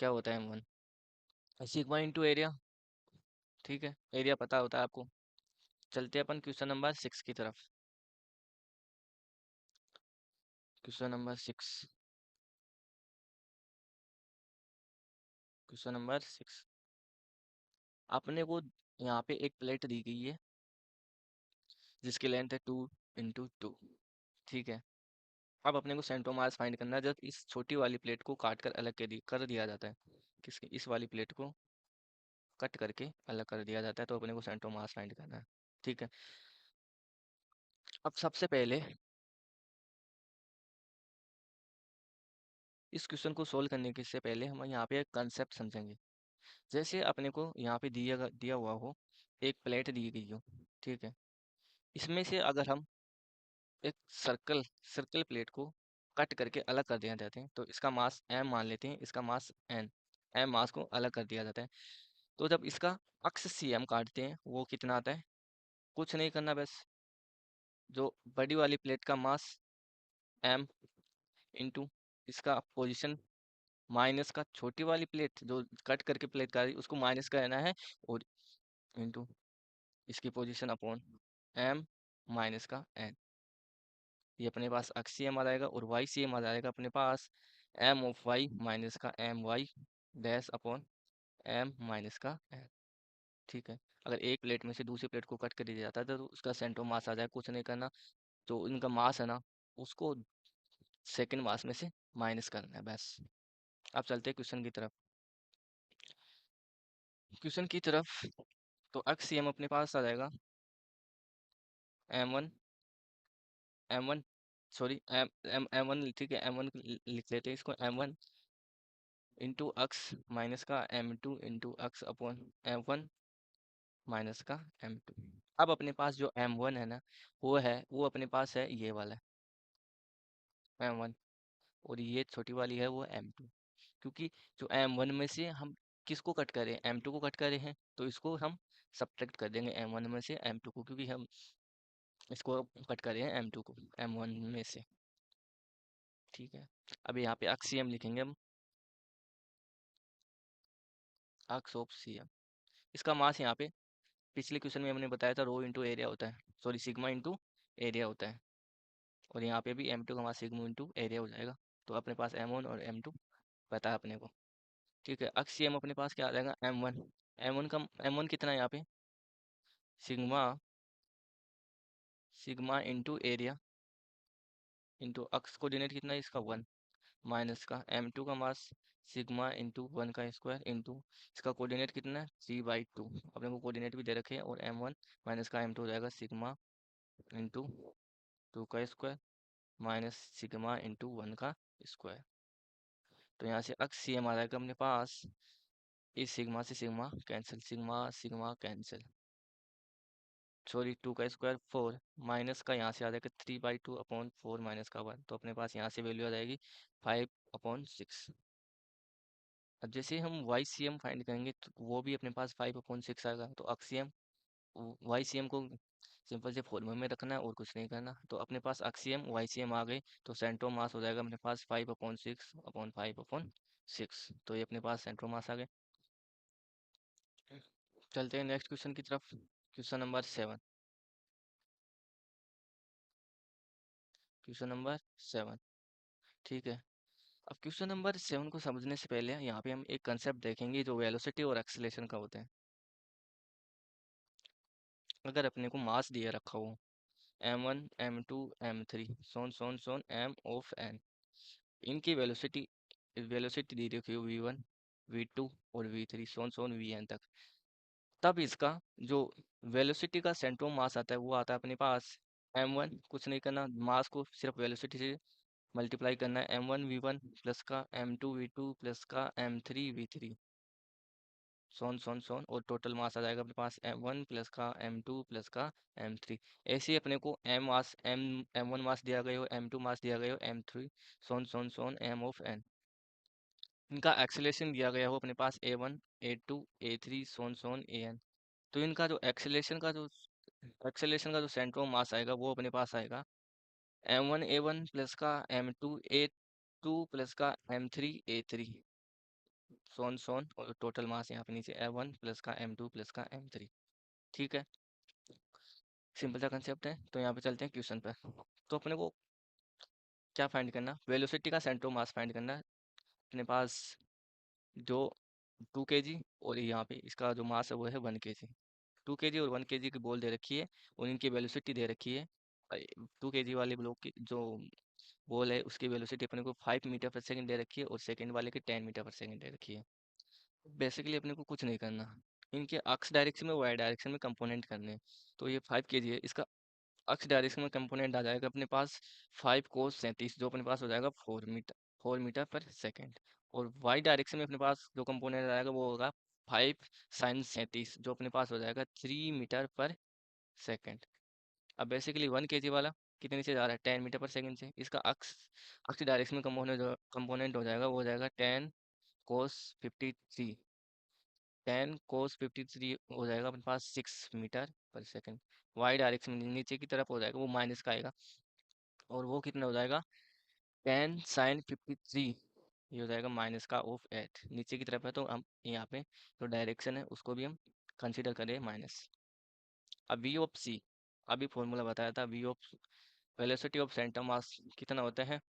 क्या होता है, m1 सिग्मा इंटू एरिया। ठीक है, एरिया पता होता है आपको। चलते हैं अपन क्वेश्चन नंबर 6 की तरफ। क्वेश्चन नंबर 6, क्वेश्चन नंबर 6, अपने को यहाँ पे एक प्लेट दी गई है जिसकी लेंथ है 2 × 2। ठीक है, अब अपने को सेंटर मास फाइंड करना है जब इस छोटी वाली प्लेट को काट कर अलग कर दिया जाता है, किसकी, इस वाली प्लेट को कट करके अलग कर दिया जाता है, तो अपने को सेंटर मास फाइंड करना है। ठीक है, अब सबसे पहले इस क्वेश्चन को सोल्व करने के से पहले हम यहाँ पे एक कंसेप्ट समझेंगे। जैसे अपने को यहाँ पे दिया हुआ हो, एक प्लेट दी गई हो, ठीक है, इसमें से अगर हम एक सर्कल प्लेट को कट करके अलग कर दिया जाते हैं, तो इसका मास m मान लेते हैं, इसका मास n, m मास को अलग कर दिया जाता है। तो जब इसका अक्स cm काटते हैं वो कितना आता है, कुछ नहीं करना, बस जो बड़ी वाली प्लेट का मास m इंटू इसका पोजीशन माइनस का छोटी वाली प्लेट जो कट करके प्लेट का रही उसको माइनस का रहना है, और इंटू इसकी पोजीशन अपॉन m माइनस का n। ये अपने पास अक्सीयम आ जाएगा, और वाई सी एम आ जाएगा अपने पास m ऑफ y माइनस का m y dash upon m minus का n। ठीक है, अगर एक प्लेट में से दूसरी प्लेट को कट कर दिया जाता है तो उसका सेंटर मास आ जाए, कुछ नहीं करना, जो इनका मास है ना उसको सेकंड मास में से माइनस करना है, बस। अब चलते हैं क्वेश्चन की तरफ, क्वेश्चन की तरफ। तो अक्सीयम अपने पास आ जाएगा m1 m1 सॉरी m1, ठीक है, m1 लिख लेते हैं इसको, m1 इंटू अक्स माइनस का m2 इंटू अक्स अपॉन m1 माइनस का m2। अब अपने पास जो m1 है ना वो अपने पास है ये वाला m1, और ये छोटी वाली है वो m2। क्योंकि जो m1 में से हम किसको कट करें, m2 को कट करे हैं, तो इसको हम सब्ट्रैक्ट कर देंगे m1 में से m2 को, क्योंकि हम इसको कट करे हैं m2 को m1 में से। ठीक है, अब यहाँ पे अक्सियम लिखेंगे हम, अक्स ऑफ सीएम। इसका मास यहाँ पे पिछले क्वेश्चन में हमने बताया था रो इंटू एरिया होता है, सॉरी सिग्मा इंटू एरिया होता है, और यहाँ पे भी m2 का मास सिग्मा इंटू एरिया हो जाएगा। तो अपने पास m1 और m2 पता है अपने को। ठीक है, अक्सियम अपने पास क्या आ जाएगा, m1, m1 कितना है यहाँ पे, sigma sigma into area into X coordinate कितना है इसका 1, माइनस का m2 का मास सिग्मा इंटू 1 का स्क्वायर इंटू इसका कोऑर्डिनेट कितना है 3/2, अपने को कोऑर्डिनेट भी दे रखे हैं, और m1 माइनस का m2 हो जाएगा सिग्मा इंटू 2 का स्क्वायर माइनस सिग्मा इंटू 1 का स्क्वायर। तो यहाँ से अक्स सी एम आ जाएगा अपने पास, इस सिग्मा से sigma cancel, sigma sigma cancel, sorry 2 का स्क्वायर 4 माइनस का यहाँ से आ जाएगा 3/2 अपॉन 4 माइनस का 1, तो अपने पास यहाँ से वैल्यू आ जाएगी 5/6। अब जैसे हम वाई सी एम फाइंड करेंगे तो वो भी अपने पास 5/6 आएगा, तो अक्सियम वाई सी एम को सिंपल से फॉर्मूले में रखना है और कुछ नहीं करना, तो अपने पास अक्सियम वाई सी एम आ गए, तो सेंट्रो मास हो जाएगा अपने पास 5/6 तो ये अपने पास सेंट्रो मास आ गए। चलते हैं नेक्स्ट क्वेश्चन की तरफ, क्वेश्चन नंबर 7, क्वेश्चन नंबर 7। ठीक है, अब क्वेश्चन नंबर 7 को समझने से पहले यहाँ पे हम एक कंसेप्ट देखेंगे जो वेलोसिटी और एक्सेलेरेशन का होता है। अगर अपने को मास दिया रखा हो m1 m2 m3 so on so on so on m of n, इनकी वेलोसिटी वेलोसिटी दी रखी हो v1 v2 और v3 सोन सोन vn तक, तब इसका जो वेलोसिटी का सेंटर ऑफ मास आता है वो आता है अपने पास m1, कुछ नहीं करना, मास को सिर्फ वेलोसिटी से मल्टीप्लाई करना है, m1 v1 प्लस का m2 v2 प्लस का m3 v3 सोन सोन सोन, और टोटल मास आ जाएगा अपने पास m1 प्लस का m2 प्लस का m3। ऐसे ही अपने को m1 मास दिया गया हो, m2 मास दिया गया हो, m3 so on so on so on m of n, इनका एक्सेलेरेशन दिया गया हो अपने पास a1 a2 a3 Son Son an। तो इनका जो एक्सेलेरेशन का जो सेंटर ऑफ मास आएगा वो अपने पास आएगा m1 a1 प्लस का m2 a2 प्लस का m3 a3 सोन सोन, और टोटल मास यहाँ पे नीचे m1 प्लस का m2 प्लस का m3। ठीक है, सिंपल सा कंसेप्ट है। तो यहाँ पे चलते हैं क्वेश्चन पे। तो अपने को क्या फाइंड करना, वेलोसिटी का सेंटर ऑफ मास फाइंड करना है। अपने पास जो 2 kg और यहाँ पे इसका जो मास है वो है 1 kg। 2 kg और 1 kg की बॉल दे रखी है और इनकी वेलोसिटी दे रखी है। 2 kg वाले ब्लॉक की जो बॉल है उसकी वेलोसिटी अपने को 5 मीटर पर सेकंड दे रखी है और सेकंड वाले की 10 मीटर पर सेकंड दे रखी है। बेसिकली अपने को कुछ नहीं करना, इनके अक्स डायरेक्शन में वाई डायरेक्शन में कंपोनेंट करने हैं। तो ये 5 kg है, इसका अक्स डायरेक्शन में कंपोनेंट आ जाएगा अपने पास 5 cos 37, जो अपने पास हो जाएगा 4 मीटर पर सेकेंड। और वाई डायरेक्शन में अपने पास जो कंपोनेंट आएगा वो होगा 5 sin 37, जो अपने पास हो जाएगा 3 मीटर पर सेकेंड। अब बेसिकली 1 kg वाला कितने से जा रहा है 10 मीटर पर सेकेंड से, इसका अक्स अक्स डायरेक्शन में कंपोनेंट हो जाएगा वो हो जाएगा 10 cos 53, 10 cos 53 हो जाएगा अपने पास 6 मीटर पर सेकेंड। वाई डायरेक्शन में नीचे की तरफ हो जाएगा वो माइनस का आएगा, और वो कितना हो जाएगा 10 sin 53, ये हो जाएगा माइनस का ऑफ 8, नीचे की तरफ है तो हम यहाँ पे जो डायरेक्शन है उसको भी हम कंसिडर करें माइनस। अब वी ऑफ सी, अभी फॉर्मूला बताया था, V of velocity of centre mass कितना होता है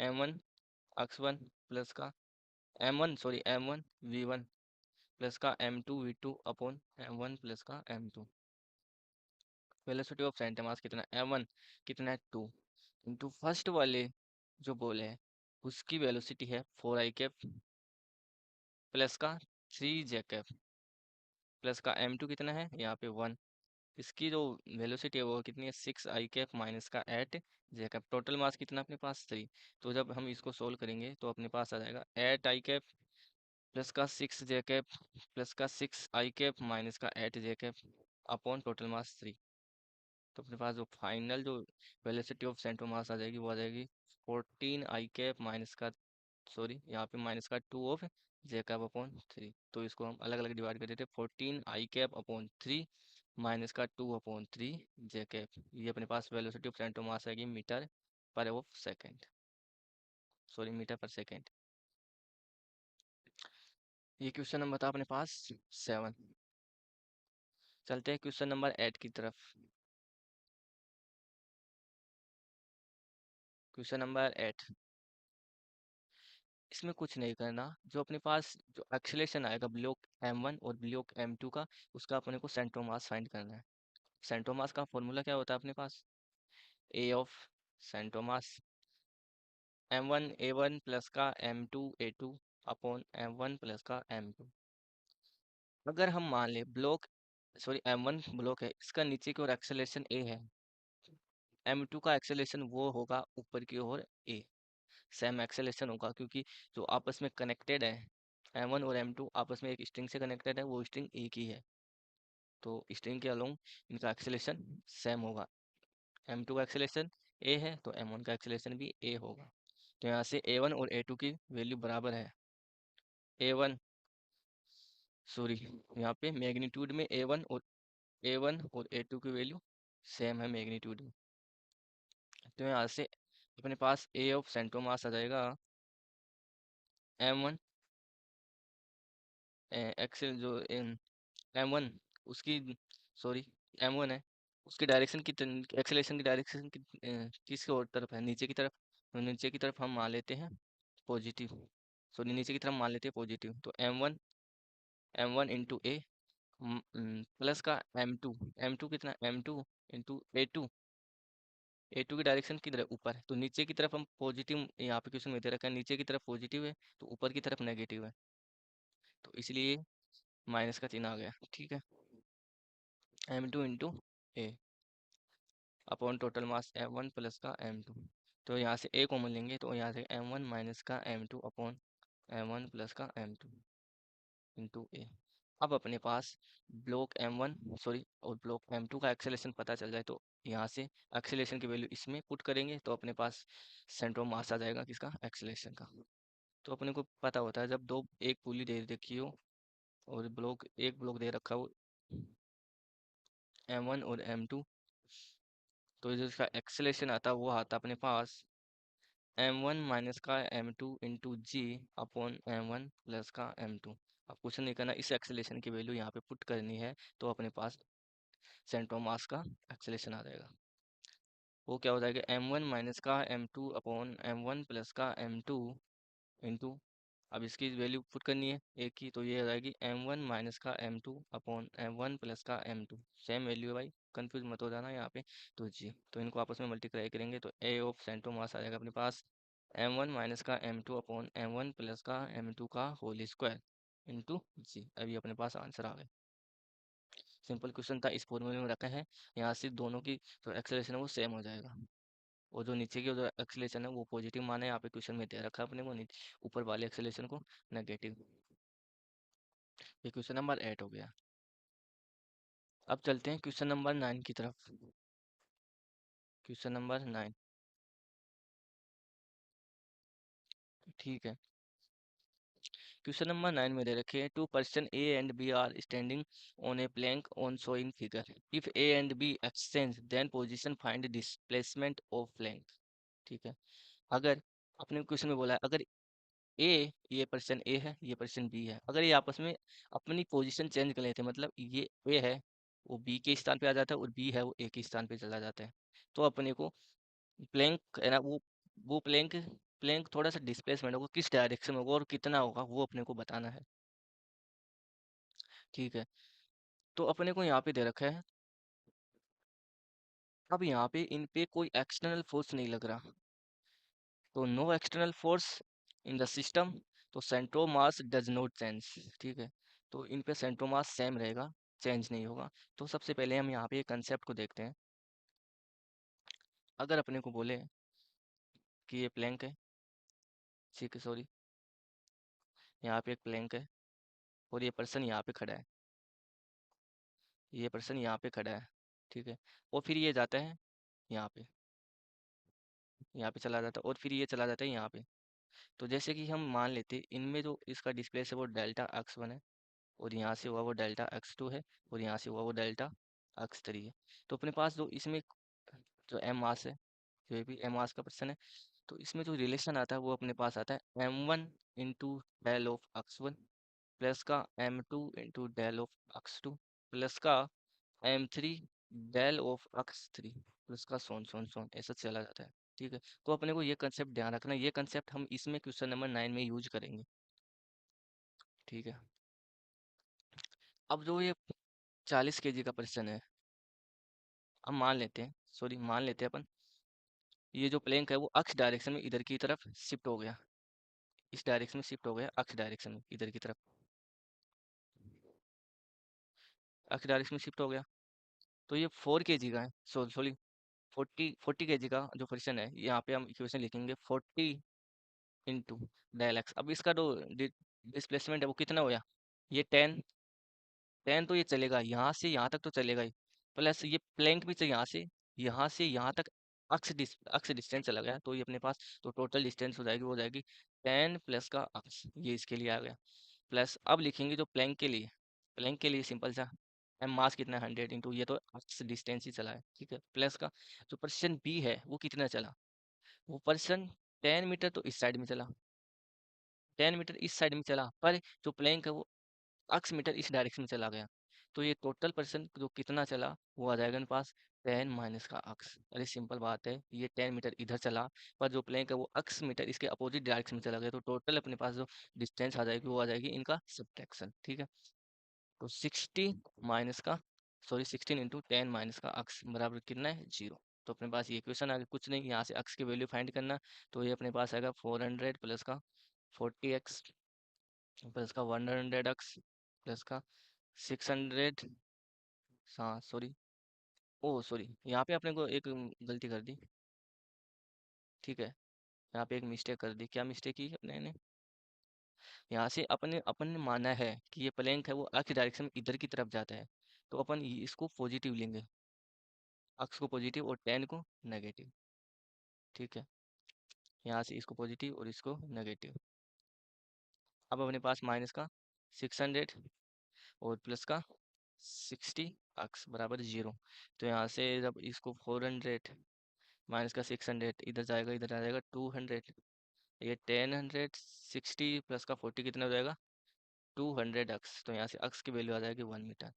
m1 x1 प्लस का m1 v1 प्लस का m2 v2 upon m1 plus का m2। Velocity of centre mass कितना m1 कितना है 2 इंटू फर्स्ट वाले जो बॉल है उसकी वेलोसिटी है 4i कैप प्लस का 3j कैप प्लस का m2 कितना है यहाँ पे 1, इसकी जो वेलोसिटी है वो कितनी है 6i कैप माइनस का 8j कैप, टोटल मास कितना अपने पास 3। तो जब हम इसको सोल्व करेंगे तो अपने पास आ जाएगा 8i कैप प्लस का 6j कैप प्लस का 6i कैप माइनस का 8j कैप अपॉन टोटल मास 3। तो अपने पास जो फाइनल जो वेलोसिटी ऑफ सेंटर मास आ जाएगी वो आ जाएगी 14i कैप माइनस का, सॉरी यहाँ पे माइनस का 2 ऑफ j कैप अपॉन 3। तो इसको हम अलग अलग डिवाइड कर देते हैं, 14i कैप अपॉन 3 माइनस का 2/3 j कैप, ये अपने पास वेलोसिटी ऑफ सेंटर मास आएगी मीटर पर ऑफ सेकेंड, सॉरी मीटर पर सेकेंड। ये क्वेश्चन नंबर था अपने पास 7। चलते हैं क्वेश्चन नंबर 8 की तरफ। क्वेश्चन नंबर 8, इसमें कुछ नहीं करना, जो अपने पास जो एक्सेलेरेशन आएगा ब्लॉक m1 और ब्लॉक m2 का, उसका अपने को सेंटर मास फाइंड करना है। सेंटर मास का फॉर्मूला क्या होता है अपने पास, A of centre mass m1 a1 plus का m2 a2 upon m1 plus का m2। अगर हम मान ले ब्लॉक, सॉरी m1 ब्लॉक है, इसका नीचे की ओर एक्सेलेरेशन a है, m2 का एक्सेलेरेशन वो होगा ऊपर की ओर a, सेम एक्सेलेरेशन होगा क्योंकि जो आपस में कनेक्टेड है m1 और m2 आपस में एक स्ट्रिंग से कनेक्टेड है, वो स्ट्रिंग एक ही है, तो स्ट्रिंग के अलोंग इनका एक्सेलेरेशन सेम होगा। m2 का एक्सेलेरेशन a है तो m1 का एक्सेलेरेशन भी a होगा। तो यहाँ से a1 और a2 की वैल्यू बराबर है, a1 सॉरी यहाँ पे मैग्नीट्यूड में a1 और a2 की वैल्यू सेम है मैग्नीट्यूड में। तो यहाँ से अपने पास a ऑफ सेंटर मास आ जाएगा m1 एक्सेल जो m1 उसकी, सॉरी m1 है उसकी डायरेक्शन की एक्सेलेरेशन की डायरेक्शन की किसकी ओर तरफ है, नीचे की तरफ, तो नीचे की तरफ हम मान लेते हैं पॉजिटिव, सॉरी नीचे की तरफ मान लेते हैं पॉजिटिव, तो M one into A plus का एम टू कितना M two into A two की डायरेक्शन किधर है ऊपर, तो नीचे की तरफ हम पॉजिटिव यहाँ पे क्वेश्चन में दे रखा है, नीचे की तरफ पॉजिटिव है तो ऊपर की तरफ नेगेटिव है, तो इसलिए माइनस का चिन्ह आ गया। ठीक है, M two into A upon total mass m1 plus का m2, तो यहाँ से a कॉमन लेंगे तो यहाँ से m1 माइनस का m2 अपॉन m1 प्लस का m2 इंटू ए। अब अपने पास ब्लॉक m1 सॉरी और ब्लॉक m2 का एक्सेलेरेशन पता चल जाए तो यहाँ से एक्सेलेरेशन की वैल्यू इसमें पुट करेंगे तो अपने पास सेंटर ऑफ मास आ जाएगा किसका, एक्सेलेरेशन का। तो अपने को पता होता है जब दो एक पुली दे रखी हो और एक ब्लॉक दे रखा हो m1 और m2, तो जो इसका एक्सेलेरेशन आता है वो आता अपने पास m1 माइनस का m2 इंटू जी अपॉन m1 प्लस का m2। अब कुछ नहीं करना, इस एक्सेलेरेशन की वैल्यू यहाँ पे पुट करनी है तो अपने पास सेंटर ऑफ मास का एक्सेलेरेशन आ जाएगा। वो क्या हो जाएगा, m1 माइनस का m2 अपॉन m1 प्लस का m2 इंटू, अब इसकी वैल्यू पुट करनी है एक की, तो ये आ जाएगी m1 माइनस का m2 अपॉन m1 प्लस का m2, सेम वैल्यू है भाई, कंफ्यूज मत हो जाना यहाँ पे। तो जी, तो इनको आपस में मल्टीप्लाई करेंगे तो ए ऑफ सेंटर मास आ जाएगा अपने पास m1 माइनस का m2 अपॉन m1 प्लस का m2 का होल स्क्वायर इंटू जी। अभी अपने पास आंसर आ गया। सिंपल क्वेश्चन था, इस फॉर्मूले में रखा है, यहाँ से दोनों की जो एक्सेलरेशन है वो सेम हो जाएगा, और जो नीचे की जो एक्सेलेरेशन है वो पॉजिटिव माना है, यहाँ पे क्वेश्चन में दे रखा है अपने को, ऊपर वाले एक्सेलेरेशन को नेगेटिव। ये क्वेश्चन नंबर 8 हो गया। अब चलते हैं क्वेश्चन नंबर 9 की तरफ। क्वेश्चन नंबर 9, ठीक है। क्वेश्चन नंबर 9 में दे रखे हैं two person A and B are standing on a plank on showing figure, if A and B exchange then position find displacement of plank. ठीक है, अगर अपने क्वेश्चन में बोला है अगर ए, ये पर्सन ए है, ये पर्सन बी है, अगर ये आपस में अपनी पोजीशन चेंज कर लेते हैं, मतलब ये ए है वो बी के स्थान पे आ जाता है और बी है वो ए के स्थान पे चला जाता है, तो अपने को प्लैंक है ना वो प्लैंक थोड़ा सा डिस्प्लेसमेंट होगा, किस डायरेक्शन में होगा और कितना होगा वो अपने को बताना है। ठीक है, तो अपने को यहाँ पे दे रखा है, अब यहाँ पे इन पे कोई एक्सटर्नल फोर्स नहीं लग रहा, तो no external force in the system, तो centre of mass does not change. ठीक है, तो इन पे सेंट्रो मास सेम रहेगा, चेंज नहीं होगा। तो सबसे पहले हम यहाँ पे एक कंसेप्ट को देखते हैं। अगर अपने को बोले कि ये प्लैंक है, ठीक है सॉरी, यहाँ पे एक प्लैंक है और ये पर्सन यहाँ पे खड़ा है, ये पर्सन यहाँ पे खड़ा है, ठीक है, और फिर ये जाता है यहाँ पे, यहाँ पे चला जाता है और फिर ये चला जाता है यहाँ पे। तो जैसे कि हम मान लेते हैं इनमें जो इसका डिस्प्लेस है वो डेल्टा x1 है, और यहाँ से हुआ वो डेल्टा x2 है, और यहाँ से हुआ वो डेल्टा x3 है। तो अपने पास जो इसमें जो एम मास है, जो भी एम मास का पर्सन है, तो इसमें जो रिलेशन आता है वो अपने पास आता है m1 into del of x1 plus का m2 into del of x2 plus का m3 del of x3 plus का सोन सोन सोन, ऐसा चला जाता है। ठीक है, तो अपने को ये कंसेप्ट ध्यान रखना, ये कंसेप्ट हम इसमें क्वेश्चन नंबर 9 में यूज करेंगे। ठीक है, अब जो ये 40 केजी का पर्सन है, हम मान लेते हैं, सॉरी मान लेते हैं अपन, ये जो प्लैंक है वो अक्ष डायरेक्शन में इधर की तरफ शिफ्ट हो गया, इस डायरेक्शन में शिफ्ट हो गया, अक्ष डायरेक्शन में इधर की तरफ, अक्ष डायरेक्शन में शिफ्ट हो गया। तो ये 4 केजी का है, सॉरी 40 केजी का जो पर्सन है, यहाँ पे हम इक्वेशन लिखेंगे 40 इंटू डेल एक्स। अब इसका जो डिस्प्लेसमेंट है वो कितना हो गया, ये 10 तो ये चलेगा, यहाँ से यहाँ तक तो चलेगा ही, प्लस ये प्लैंक भी चाहिए, यहाँ से यहाँ तक अक्स डिस्टेंस चला गया, तो ये अपने पास तो टोटल डिस्टेंस हो जाएगी, वो हो जाएगी 10 प्लस का अक्स, ये इसके लिए आ गया। प्लस अब लिखेंगे जो प्लैंक के लिए सिंपल सा एम मास कितना है 100 इंटू, ये तो अक्स डिस्टेंस ही चला है, ठीक है, प्लस का जो पर्सन बी है वो कितना चला, वो पर्सन 10 मीटर तो इस साइड में चला, 10 मीटर इस साइड में चला, पर जो प्लैंक है वो अक्स मीटर इस डायरेक्शन में चला गया, तो ये टोटल पर्सन जो कितना चला वो आ जाएगा मेरे पास 10 माइनस का अक्स, अरे सिंपल बात है, ये 10 मीटर इधर चला, पर जो प्लेन है वो अक्स मीटर इसके अपोजिट डायरेक्शन में चला गया, तो टोटल अपने पास जो डिस्टेंस आ जाएगी वो आ जाएगी इनका सब्ट्रैक्शन। ठीक है, तो 16 इंटू 10 माइनस का अक्स बराबर कितना है, 0। तो अपने पास ये क्वेश्चन आ गया, कुछ नहीं, यहाँ से अक्स की वैल्यू फाइंड करना। तो ये अपने पास आएगा 400 प्लस का 40x प्लस का 100x प्लस का 600। हाँ सॉरी, ओ सॉरी, यहाँ पे अपने को एक गलती कर दी। ठीक है, यहाँ पे एक मिस्टेक कर दी। क्या मिस्टेक की अपने ने? यहाँ से अपन ने माना है कि ये प्लैंक है वो अक्स डायरेक्शन में इधर की तरफ जाता है, तो अपन इसको पॉजिटिव लेंगे, अक्स को पॉजिटिव और 10 को नेगेटिव। ठीक है, यहाँ से इसको पॉजिटिव और इसको नेगेटिव। अब अपने पास माइनस का 600 और प्लस का 60 अक्स बराबर 0। तो यहाँ से जब इसको 400 माइनस का 600 इधर जाएगा, इधर आ जाएगा 200, ये 10 60 प्लस का 40 कितना हो जाएगा, 200 अक्स। तो यहाँ से अक्स की वैल्यू आ जाएगी 1 मीटर।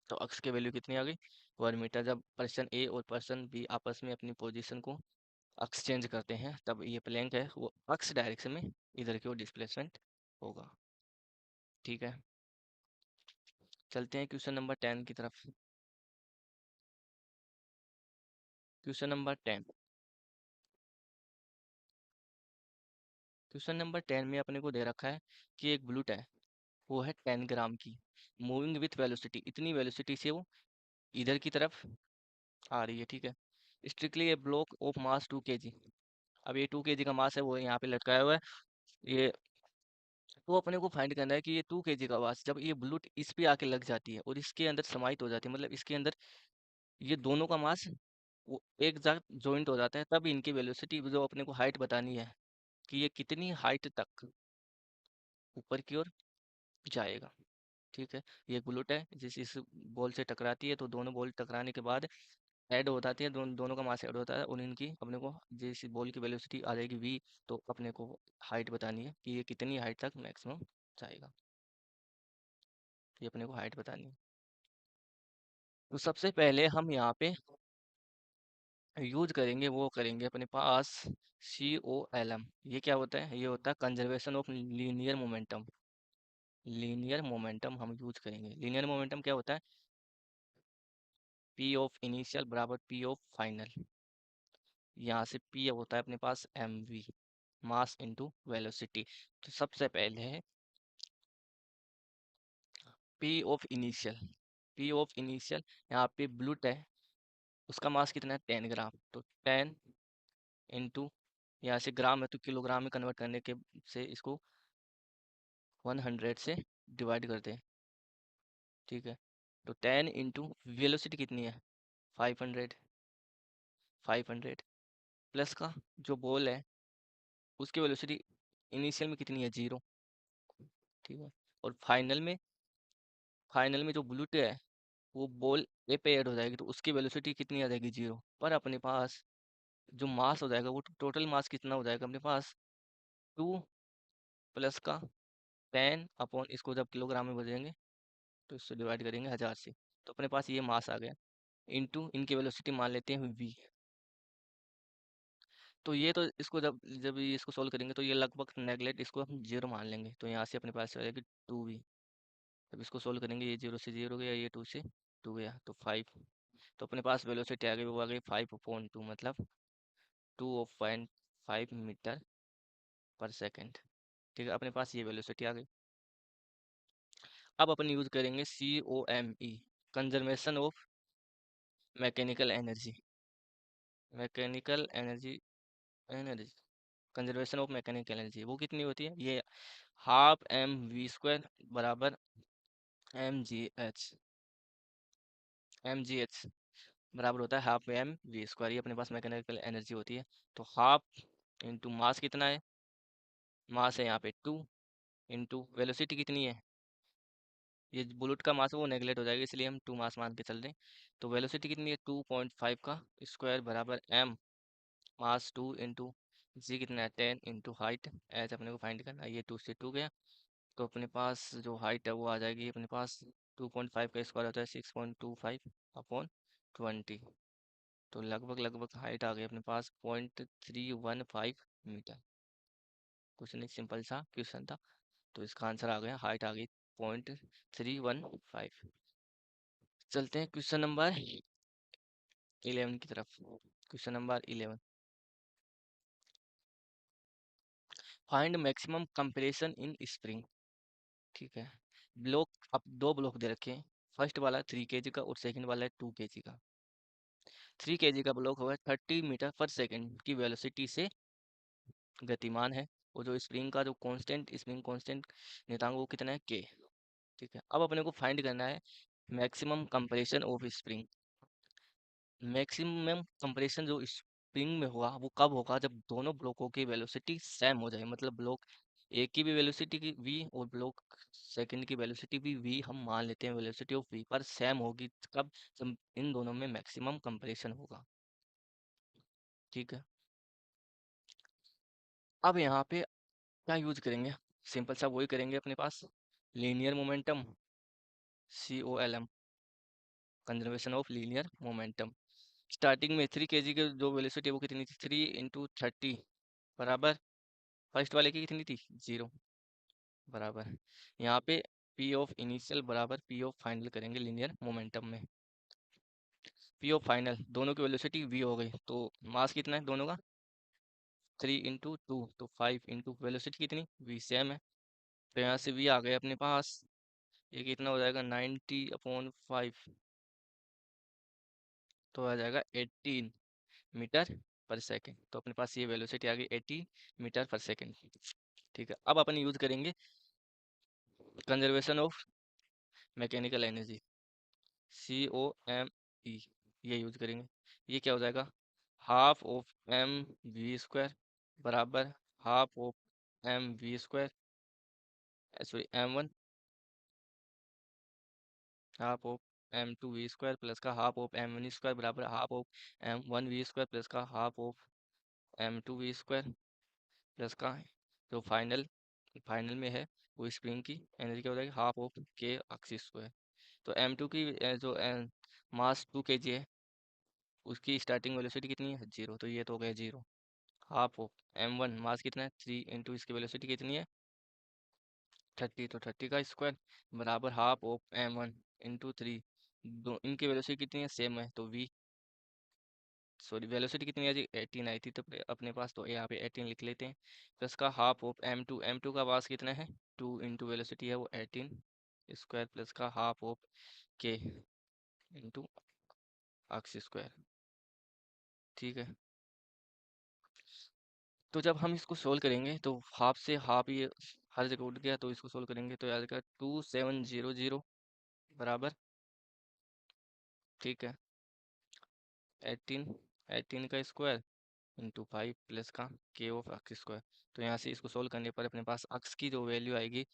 तो अक्स की वैल्यू कितनी आ गई, 1 मीटर। जब पर्सन ए और पर्सन बी आपस में अपनी पोजीशन को अक्स चेंज करते हैं, तब ये प्लैंक है वो अक्स डायरेक्शन में इधर की ओर डिस्प्लेसमेंट होगा। ठीक है, चलते हैं क्वेश्चन नंबर 10 की तरफ। क्वेश्चन नंबर 10, क्वेश्चन नंबर 10 में अपने को दे रखा है कि एक बुलेट है, वो है 10 ग्राम की, मूविंग विथ वेलोसिटी, इतनी वेलोसिटी से वो इधर की तरफ आ रही है। ठीक है, strictly A block of mass 2 kg। अब ये 2 kg का मास है, वो यहाँ पे लटकाया हुआ है ये। तो अपने को फाइंड करना है कि ये 2 kg का मास जब ये बुलेट इस पे आके लग जाती है और इसके अंदर समाहित हो जाती है, मतलब इसके अंदर ये दोनों का मास वो एक साथ जॉइंट हो जाता है, तब इनकी वेलोसिटी जो अपने को हाइट बतानी है कि ये कितनी हाइट तक ऊपर की ओर जाएगा। ठीक है, ये एक बुलेट है जिस इस बॉल से टकराती है, तो दोनों बॉल टकराने के बाद ऐड हो जाती है, दोनों का मास ऐड होता है और इनकी अपने को जिस बॉल की वेलोसिटी आ जाएगी v, तो अपने को हाइट बतानी है कि ये कितनी हाइट तक मैक्सिमम जाएगा। ये अपने को हाइट बतानी है। तो सबसे पहले हम यहाँ पे यूज करेंगे, वो करेंगे अपने पास COLM। ये क्या होता है, ये होता है conservation of linear momentum. Linear momentum हम यूज करेंगे। लीनियर मोमेंटम क्या होता है, P ऑफ इनिशियल बराबर P ऑफ फाइनल। यहाँ से P होता है अपने पास mv, मास इनटू वेलोसिटी। तो सबसे पहले है P of initial. P of initial, यहाँ पे ब्लूट है, उसका मास कितना है, 10 ग्राम। तो 10 इंटू, यहाँ से ग्राम है तो किलोग्राम में कन्वर्ट करने के से इसको 100 से डिवाइड कर दें। ठीक है, तो 10 इंटू वेलोसिटी कितनी है, 500। 500 प्लस का जो बॉल है उसकी वेलोसिटी इनिशियल में कितनी है, 0। ठीक है, और फाइनल में जो बुलेट है वो बॉल ए पे ऐड हो जाएगी, तो उसकी वेलोसिटी कितनी आ जाएगी, 0। पर अपने पास जो मास हो जाएगा वो टोटल मास कितना हो जाएगा अपने पास, 2 प्लस का 10 अपॉन, इसको जब किलोग्राम में बदलेंगे तो इससे डिवाइड करेंगे 1000 से, तो अपने पास ये मास आ गया। इनटू इनकी वेलोसिटी मान लेते हैं v। तो ये तो इसको जब जब ये इसको सोल्व करेंगे तो ये लगभग नेगलेक्ट, इसको हम 0 मान लेंगे, तो यहाँ से अपने पास आ जाएगी 2v। जब इसको सोल्व करेंगे ये 0 से 0 गया, ये 2 से 2 गया, तो 5। तो अपने पास वेलोसिटी आ गई, वो आ गई 5/2, मतलब 2.5 मीटर पर सेकेंड। ठीक है, अपने पास ये वेलोसिटी आ गई। अब अपन यूज करेंगे COME, conservation of mechanical energy. Mechanical energy, energy conservation of mechanical energy वो कितनी होती है, ये 12 mv² बराबर mgh। mgh बराबर होता है 12 mv², ये अपने पास मैकेनिकल एनर्जी होती है। तो हाफ इंटू मास कितना है, मास है यहाँ पे 2, इंटू वेलोसिटी कितनी है, ये बुलेट का मास है वो नेगलेक्ट हो जाएगा, इसलिए हम 2 मास मान के चल रहे हैं। तो वेलोसिटी कितनी है, 2.5 का स्क्वायर बराबर m मास 2 इंटू जी कितना है, 10 इंटू हाइट, एच अपने को फाइंड करना है। ये 2 से 2 गया, तो अपने पास जो हाइट है वो आ जाएगी अपने पास 2.5 का स्क्वायर होता है 6.25 अपॉन 20। तो लगभग लगभग हाइट आ गई अपने पास 0.315 मीटर। क्वेश्चन एक सिंपल सा क्वेश्चन था, तो इसका आंसर आ गया, हाइट आ गई 0.315। चलते हैं क्वेश्चन नंबर 11 की तरफ। Question number 11, find maximum compression in spring. ठीक है, ब्लॉक, अब दो ब्लॉक दे रखे हैं। फर्स्ट वाला 3 kg का और सेकंड वाला है 2 kg का। 3 kg का ब्लॉक होगा 30 मीटर पर सेकंड की वेलोसिटी से गतिमान है, और जो स्प्रिंग का जो कांस्टेंट स्प्रिंग कांस्टेंट नियतांक वो कितना है के। ठीक है, अब अपने को फाइंड करना है maximum compression of spring. Maximum compression जो स्प्रिंग में होगा वो कब होगा, जब दोनों ब्लॉकों की वेलोसिटी सेम हो जाए, मतलब ब्लॉक एक की भी वेलोसिटी की वी और ब्लॉक सेकंड की वेलोसिटी भी वी, हम मान लेते हैं वेलोसिटी ऑफ वी पर सेम होगी, कब, जब इन दोनों में मैक्सिमम कंप्रेशन होगा। ठीक है, अब यहाँ पे क्या यूज करेंगे, सिंपल सा वही करेंगे अपने पास, linear momentum, COLM, conservation of linear momentum. Starting में 3 kg की जो वेलोसिटी है वो कितनी थी, 3 × 30 बराबर, फर्स्ट वाले की कितनी थी, 0 बराबर। यहाँ पे P ऑफ इनिशियल बराबर P ऑफ फाइनल करेंगे लीनियर मोमेंटम में। P ऑफ फाइनल, दोनों की वेलोसिटी V हो गई, तो मास कितना है दोनों का, 3 × 2, तो 5 × वेलोसिटी कितनी V सेम है, तो यहाँ से V आ गया अपने पास, ये कितना हो जाएगा 90/5, तो आ जाएगा 18 मीटर पर सेकेंड। तो अपने पास ये वेलोसिटी आ गई 80 मीटर पर सेकेंड। ठीक है, अब अपन यूज करेंगे conservation of mechanical energy, COME, ये यूज करेंगे। ये क्या हो जाएगा, हाफ ऑफ mv² बराबर half of mv², sorry m1, half of m2v² plus का हाफ ऑफ m1² बराबर हाफ ऑफ m1v² प्लस का हाफ ऑफ m2v² प्लस का जो फाइनल फाइनल में है वो स्प्रिंग की एनर्जी क्या हो जाएगी, हाफ ऑफ k² तो m2 की जो मास 2 kg है, उसकी स्टार्टिंग वेलोसिटी कितनी है, 0, तो ये तो हो गया 0। हाफ ऑफ m1 मास कितना है 3 × इसकी वेलोसिटी कितनी है 30, तो 30 का स्क्वायर बराबर हाफ ऑफ m1 × 3, दो इनकी वेलोसिटी कितनी है सेम है, तो v, सॉरी वेलोसिटी कितनी है जी 18 आई थी, तो अपने पास तो यहाँ पे 18 लिख लेते हैं, प्लस का हाफ ऑफ m2 का पास कितना है 2 × वेलोसिटी है वो 18 स्क्वायर प्लस का हाफ ऑफ k × x²। ठीक है, तो जब हम इसको सोल्व करेंगे तो हाफ से हाफ ये हर जगह उठ गया, तो इसको सोल्व करेंगे तो याद का 2700 बराबर, ठीक है, 18 18 का स्क्वायर इंटू 5 प्लस का के ऑफ x²। तो यहाँ से इसको सोल्व करने पर अपने पास अक्स की जो वैल्यू आएगी,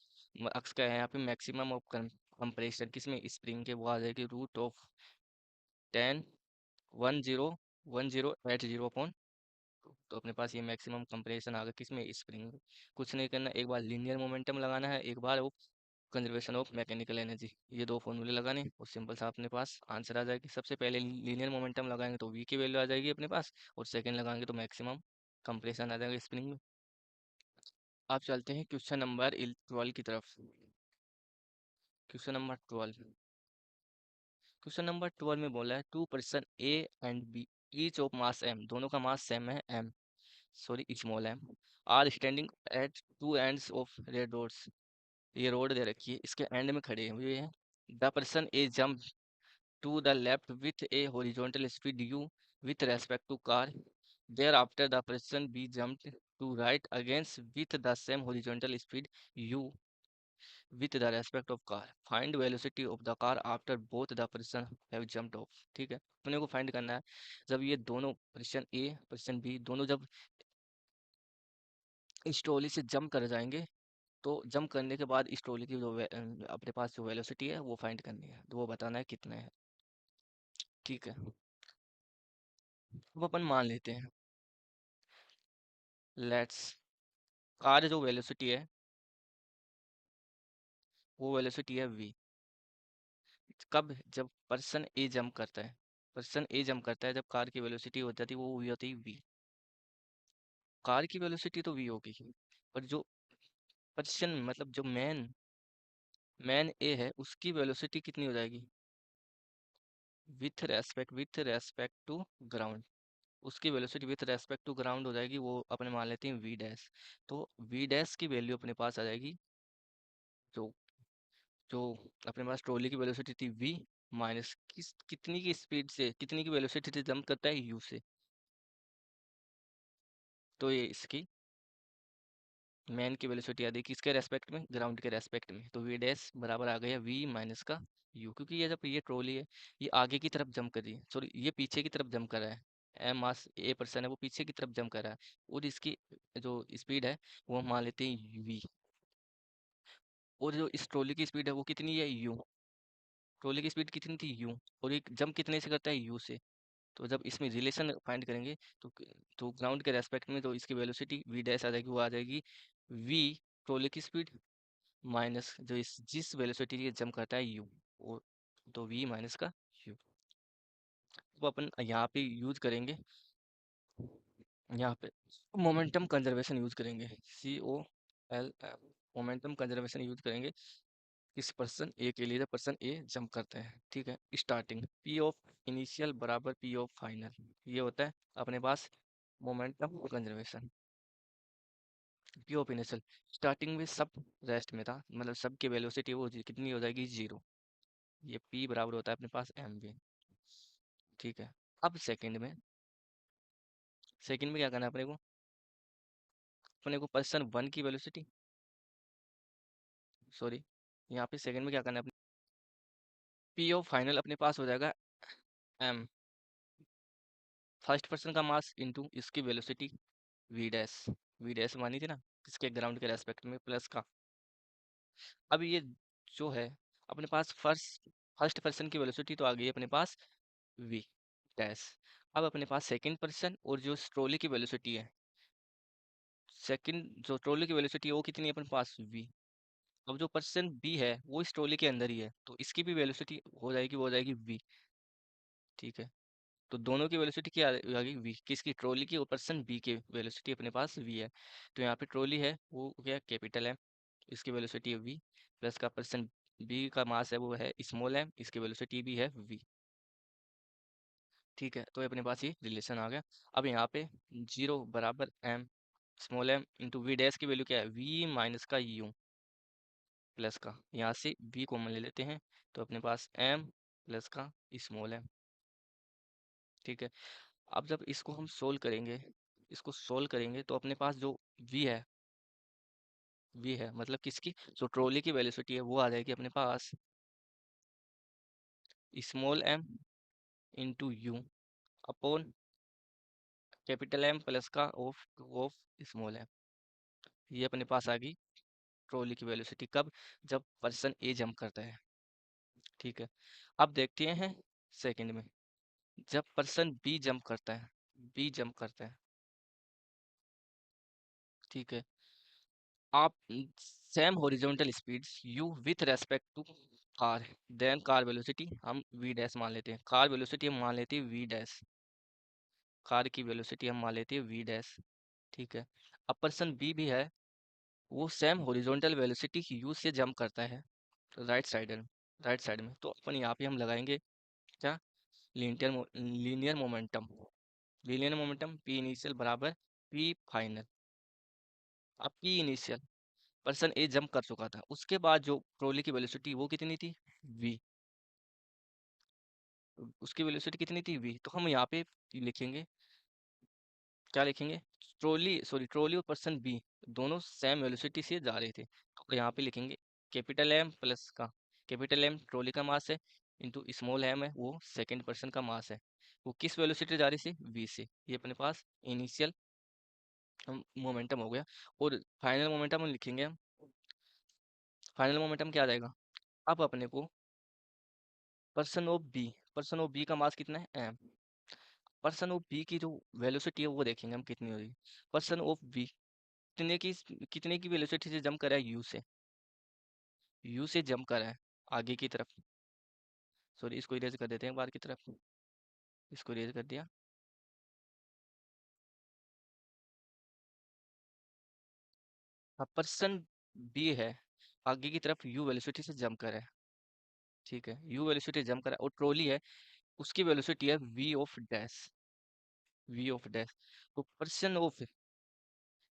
अक्स का है यहाँ पे मैक्सिमम ऑफ कंप्रेशन किसमें, स्प्रिंग के, वो आ जाएगी √10 1080 तो अपने पास ये मैक्सिमम कंप्रेशन आ गया किसमें, स्प्रिंग में। कुछ नहीं करना, एक बार लीनियर मोमेंटम लगाना है, एक बार वो कंजर्वेशन ऑफ मैकेनिकल एनर्जी, ये दो फॉर्मूले लगाने और सिंपल सा अपने पास आंसर आ जाएगी। सबसे पहले लीनियर मोमेंटम लगाएंगे तो वी की वैल्यू आ जाएगी अपने पास, और सेकंड लगाएंगे तो मैक्सिमम कंप्रेशन आ जाएगा स्प्रिंग में। आप चलते हैं क्वेश्चन नंबर 12 की तरफ। क्वेश्चन नंबर 12, क्वेश्चन नंबर 12 में बोला है 2 person A and B each of mass m, दोनों का मास सेम है m, sorry small m, are standing at two ends of red rods. ये रोड दे रखी है, इसके एंड में खड़े हुए हैं। The person A jump to the left with a horizontal speed u with respect to car. Thereafter, the person b jumped to right against with the same horizontal speed u with the respect of car. Find velocity of the car after both the person have jumped off. ठीक है, अपने को find करना है जब ये दोनों person a person B दोनों जब इस ट्रॉली से जंप कर जाएंगे, तो जंप करने के बाद इस ट्रॉली की जो अपने पास जो वेलोसिटी है वो फाइंड करनी है, तो वो बताना है कितना है। ठीक है, अब अपन मान लेते हैं, लेट्स, कार जो वेलोसिटी है वो वेलोसिटी है v, कब? जब पर्सन ए जंप करता है। पर्सन ए जंप करता है, जब कार की वेलोसिटी हो जाती है वो हुई होती है वी। कार की वेलोसिटी तो वी होगी, पर जो पर्सन मतलब जो मैन मैन ए है उसकी वेलोसिटी कितनी हो जाएगी? With respect to ground. उसकी velocity with respect to ground हो जाएगी, वो अपने मान लेते हैं वी डैश। तो वी डैश की वैल्यू अपने पास आ जाएगी, जो जो अपने पास ट्रॉली की वेलोसिटी थी वी माइनस कितनी की स्पीड से, कितनी की वेलोसिटी से जंप करता है यू से। तो ये इसकी मैन की वेलोसिटी आ गई किसके रेस्पेक्ट में? ग्राउंड के रेस्पेक्ट में। तो वी डैश बराबर आ गया वी माइनस का यू, क्योंकि ये जब ये ट्रॉली है ये आगे की तरफ जंप कर रही है, सॉरी ये पीछे की तरफ जंप कर रहा है। एम मास ए पर्सन है वो पीछे की तरफ जंप कर रहा है, और इसकी जो स्पीड है वो हम मान लेते हैं वी। और जो इस ट्रॉली की स्पीड है वो कितनी है? यू। ट्रॉली की स्पीड कितनी थी? यू। और एक जंप कितने से करता है? यू से। तो जब इसमें रिलेशन फाइंड करेंगे तो ग्राउंड के रेस्पेक्ट में तो इसकी वेलोसिटी वी डैश आ जाएगी, वो आ जाएगी वी ट्रॉली की स्पीड माइनस जो इस जिस वेलोसिटी ये जंप करता है यू, वो तो वी माइनस का यू। तो अपन यहाँ पे यूज करेंगे, यहाँ पे मोमेंटम कंजर्वेशन यूज करेंगे, COLM। मोमेंटम कंजर्वेशन यूज करेंगे इस पर्सन ए के लिए, जब पर्सन ए जंप करते हैं। ठीक है, स्टार्टिंग पी ऑफ इनिशियल बराबर पी ऑफ फाइनल, ये होता है अपने पास momentum conservation. P of initial starting में सब रेस्ट में था, मतलब सब की वेलोसिटी वो कितनी हो जाएगी? जीरो। ये पी बराबर होता है अपने पास एम वी। ठीक है, अब सेकंड में क्या करना है अपने को पर्सन वन की वेलोसिटी, सॉरी यहाँ पे सेकंड में क्या करना है अपने, पी ऑफ फाइनल अपने पास हो जाएगा एम, फर्स्ट पर्सन का मास इनटू इसकी velocity V dash. V dash मानी थी ना किसके? ग्राउंड के रेस्पेक्ट में प्लस का। अब ये जो है अपने पास फर्स्ट फर्स्ट पर्सन की वेलोसिटी तो आ गई है अपने पास वी डैश। अब अपने पास सेकंड पर्सन और जो ट्रॉली की वेलोसिटी है, सेकंड जो ट्रॉली की वेलोसिटी है वो कितनी है अपने पास? वी। अब जो पर्सन बी है वो इस ट्रॉली के अंदर ही है, तो इसकी भी वेलोसिटी हो जाएगी, वो हो जाएगी वी। ठीक है, तो दोनों की वेलोसिटी क्या आ गई? वी। किसकी? ट्रॉली की। और पर्सन बी की वेलोसिटी अपने पास वी है, तो यहाँ पे ट्रॉली है वो क्या? कैपिटल है, इसकी वेलोसिटी है वी, प्लस का पर्सन बी का मास है वो है स्मॉल एम, इसकी वेलोसिटी भी है वी। ठीक है, तो ये अपने पास ये रिलेशन आ गया। अब यहाँ पे जीरो बराबर M small M into V dash की वैल्यू क्या है? वी माइनस का यू प्लस का, यहाँ से वी कॉमन ले लेते हैं, तो अपने पास एम प्लस का स्मॉल एम। ठीक है, अब जब इसको हम सोल्व करेंगे, इसको सोल्व करेंगे तो अपने पास जो वी है, वी है मतलब किसकी? जो ट्रॉली की वेलोसिटी है वो आ जाएगी अपने पास small M into U upon capital M plus का ऑफ स्मॉल एम। ये अपने पास आ गई ट्रॉली की वेलोसिटी, कब? जब पर्सन ए जंप करता है। ठीक है, अब देखते हैं सेकंड में, जब पर्सन बी जंप करता है, बी जंप करता है। ठीक है, आप same horizontal speeds U with respect to car, then car velocity हम वी डैश मान लेते हैं, कार वेलोसिटी हम मान लेते हैं वी डैश, कार की वेलोसिटी हम मान लेते हैं वी डैश। ठीक है, अब पर्सन बी भी है, वो सेम हॉरिजॉन्टल वेलोसिटी यू से जंप करता है राइट साइड में, तो अपन यहाँ पे हम लगाएंगे क्या? Linear momentum. Linear momentum P initial बराबर पी फाइनल। अब P initial person A jump कर चुका था, उसके बाद जो ट्रॉली की वेलोसिटी वो कितनी थी? वी। उसकी वेलोसिटी कितनी थी? वी। तो हम यहाँ पे लिखेंगे, क्या लिखेंगे? ट्रॉली और पर्सन बी दोनों सेम वेलोसिटी से जा रहे थे, तो यहाँ पे लिखेंगे कैपिटल एम प्लस का, कैपिटल एम ट्रॉली का मास है इंटू स्मॉल एम है वो सेकंड पर्सन का मास है, वो किस वेलोसिटी जा रही थी? वी से। ये अपने पास इनिशियल मोमेंटम हो गया। और फाइनल मोमेंटम हम लिखेंगे, हम फाइनल मोमेंटम क्या आ जाएगा? अब अपने को पर्सन ऑफ बी का मास कितना है? एम। पर्सन ऑफ बी की जो वेलोसिटी है वो देखेंगे हम कितनी होगी। पर्सन ऑफ बी कितने की वेलोसिटी से जंप करा है? यू से, यू से जंप करा है आगे की तरफ। सॉरी, इसको इरेज कर देते हैं एक बार की तरफ। इसको इरेज कर दिया। अब पर्सन बी है, आगे की तरफ यू वेलोसिटी से जंप कर है। ठीक है, यू वेलोसिटी जंप कर है और ट्रॉली है, उसकी वेलोसिटी है V of dash. V of dash. तो पर्सन ऑफ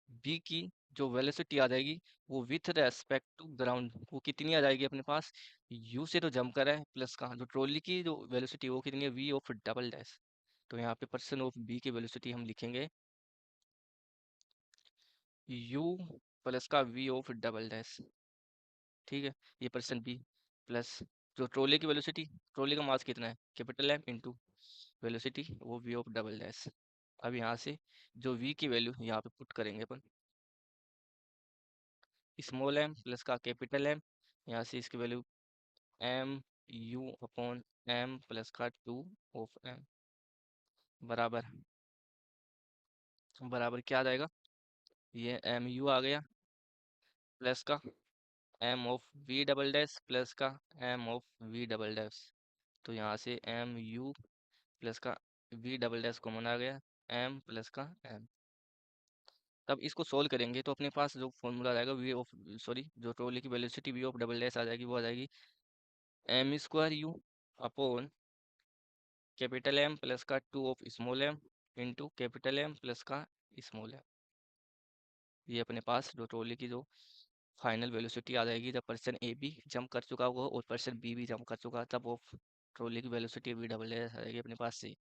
बी की जो वेलोसिटी आ जाएगी, वो विथ रेस्पेक्ट टू ग्राउंड, वो कितनी आ जाएगी अपने पास? यू से तो जंप कर है, प्लस का जो ट्रॉली की जो वेलोसिटी वो कितनी है? V of double dash. तो यहाँ पे पर्सन ऑफ बी की वेलोसिटी हम लिखेंगे यू प्लस का वी ऑफ डबल डैश। ठीक है, ये पर्सन बी प्लस जो ट्रॉली की वेलोसिटी, ट्रॉली का मास कितना है? कैपिटल एम इंटू वेलोसिटी वो वी ऑफ डबल डैश। अब यहाँ से जो वी की वैल्यू यहाँ पे पुट करेंगे अपन, स्मॉल एम प्लस का कैपिटल एम, यहाँ से इसकी value M U upon M plus का टू ऑफ एम बराबर, बराबर क्या आ जाएगा? ये एम यू आ गया प्लस का M of V double dash plus का M of V double dash. तो यहाँ से एम यू प्लस का वी डबल डैश कॉमन आ गया, एम प्लस का एम। तब इसको सोल्व करेंगे तो अपने पास जो फॉर्मूला आएगा वी ऑफ, सॉरी, जो ट्रॉली की velocity V of double dash आ जाएगी, वो आ जाएगी M square U upon capital M plus का two of small M into capital M plus का स्मॉल एम। ये अपने पास जो ट्रॉली की जो फाइनल वेलोसिटी आ जाएगी जब पर्सन ए बी जंप कर चुका होगा और पर्सन बी भी जंप कर चुका, तब वो ट्रॉली की वेलोसिटी वी डबल डैश आ जाएगी अपने पास से।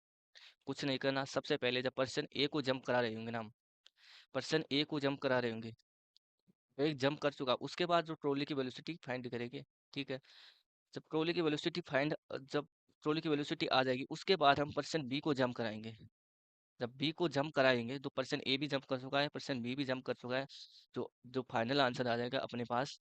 कुछ नहीं करना, सबसे पहले जब पर्सन ए को जंप करा रहे होंगे ना हम, पर्सन ए को जंप करा रहे होंगे, एक जंप कर चुका, उसके बाद जो ट्रॉली की वेलोसिटी फाइंड करेंगे। ठीक है, जब ट्रॉली की वेलोसिटी फाइंड, जब ट्रॉली की वेलोसिटी आ जाएगी उसके बाद हम पर्सन बी को जंप कराएंगे। जब बी को जंप कराएंगे तो पर्सन ए भी जंप कर चुका है, पर्सन बी भी जंप कर चुका है। जो जो फाइनल आंसर आ जाएगा अपने पास,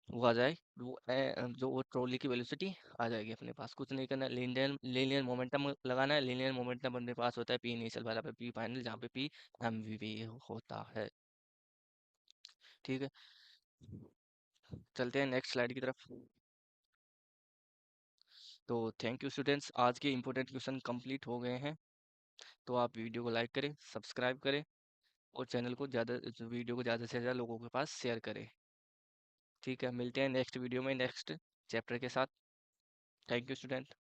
वो आ जाए वो जो वो ट्रॉली की वेलोसिटी आ जाएगी अपने पास। कुछ नहीं करना, लीनियर लीनियर मोमेंटम लगाना है। लीनियर मोमेंटम अपने पास होता है पी इनिशियल बराबर पी फाइनल, जहाँ पे पी एम वी वी होता है। ठीक है, चलते हैं नेक्स्ट स्लाइड की तरफ। तो थैंक यू स्टूडेंट्स, आज के इंपॉर्टेंट क्वेश्चन कंप्लीट हो गए हैं। तो आप वीडियो को लाइक करें, सब्सक्राइब करें और चैनल को ज़्यादा, वीडियो को ज़्यादा से ज़्यादा लोगों के पास शेयर करें। ठीक है, मिलते हैं नेक्स्ट वीडियो में नेक्स्ट चैप्टर के साथ। Thank you student.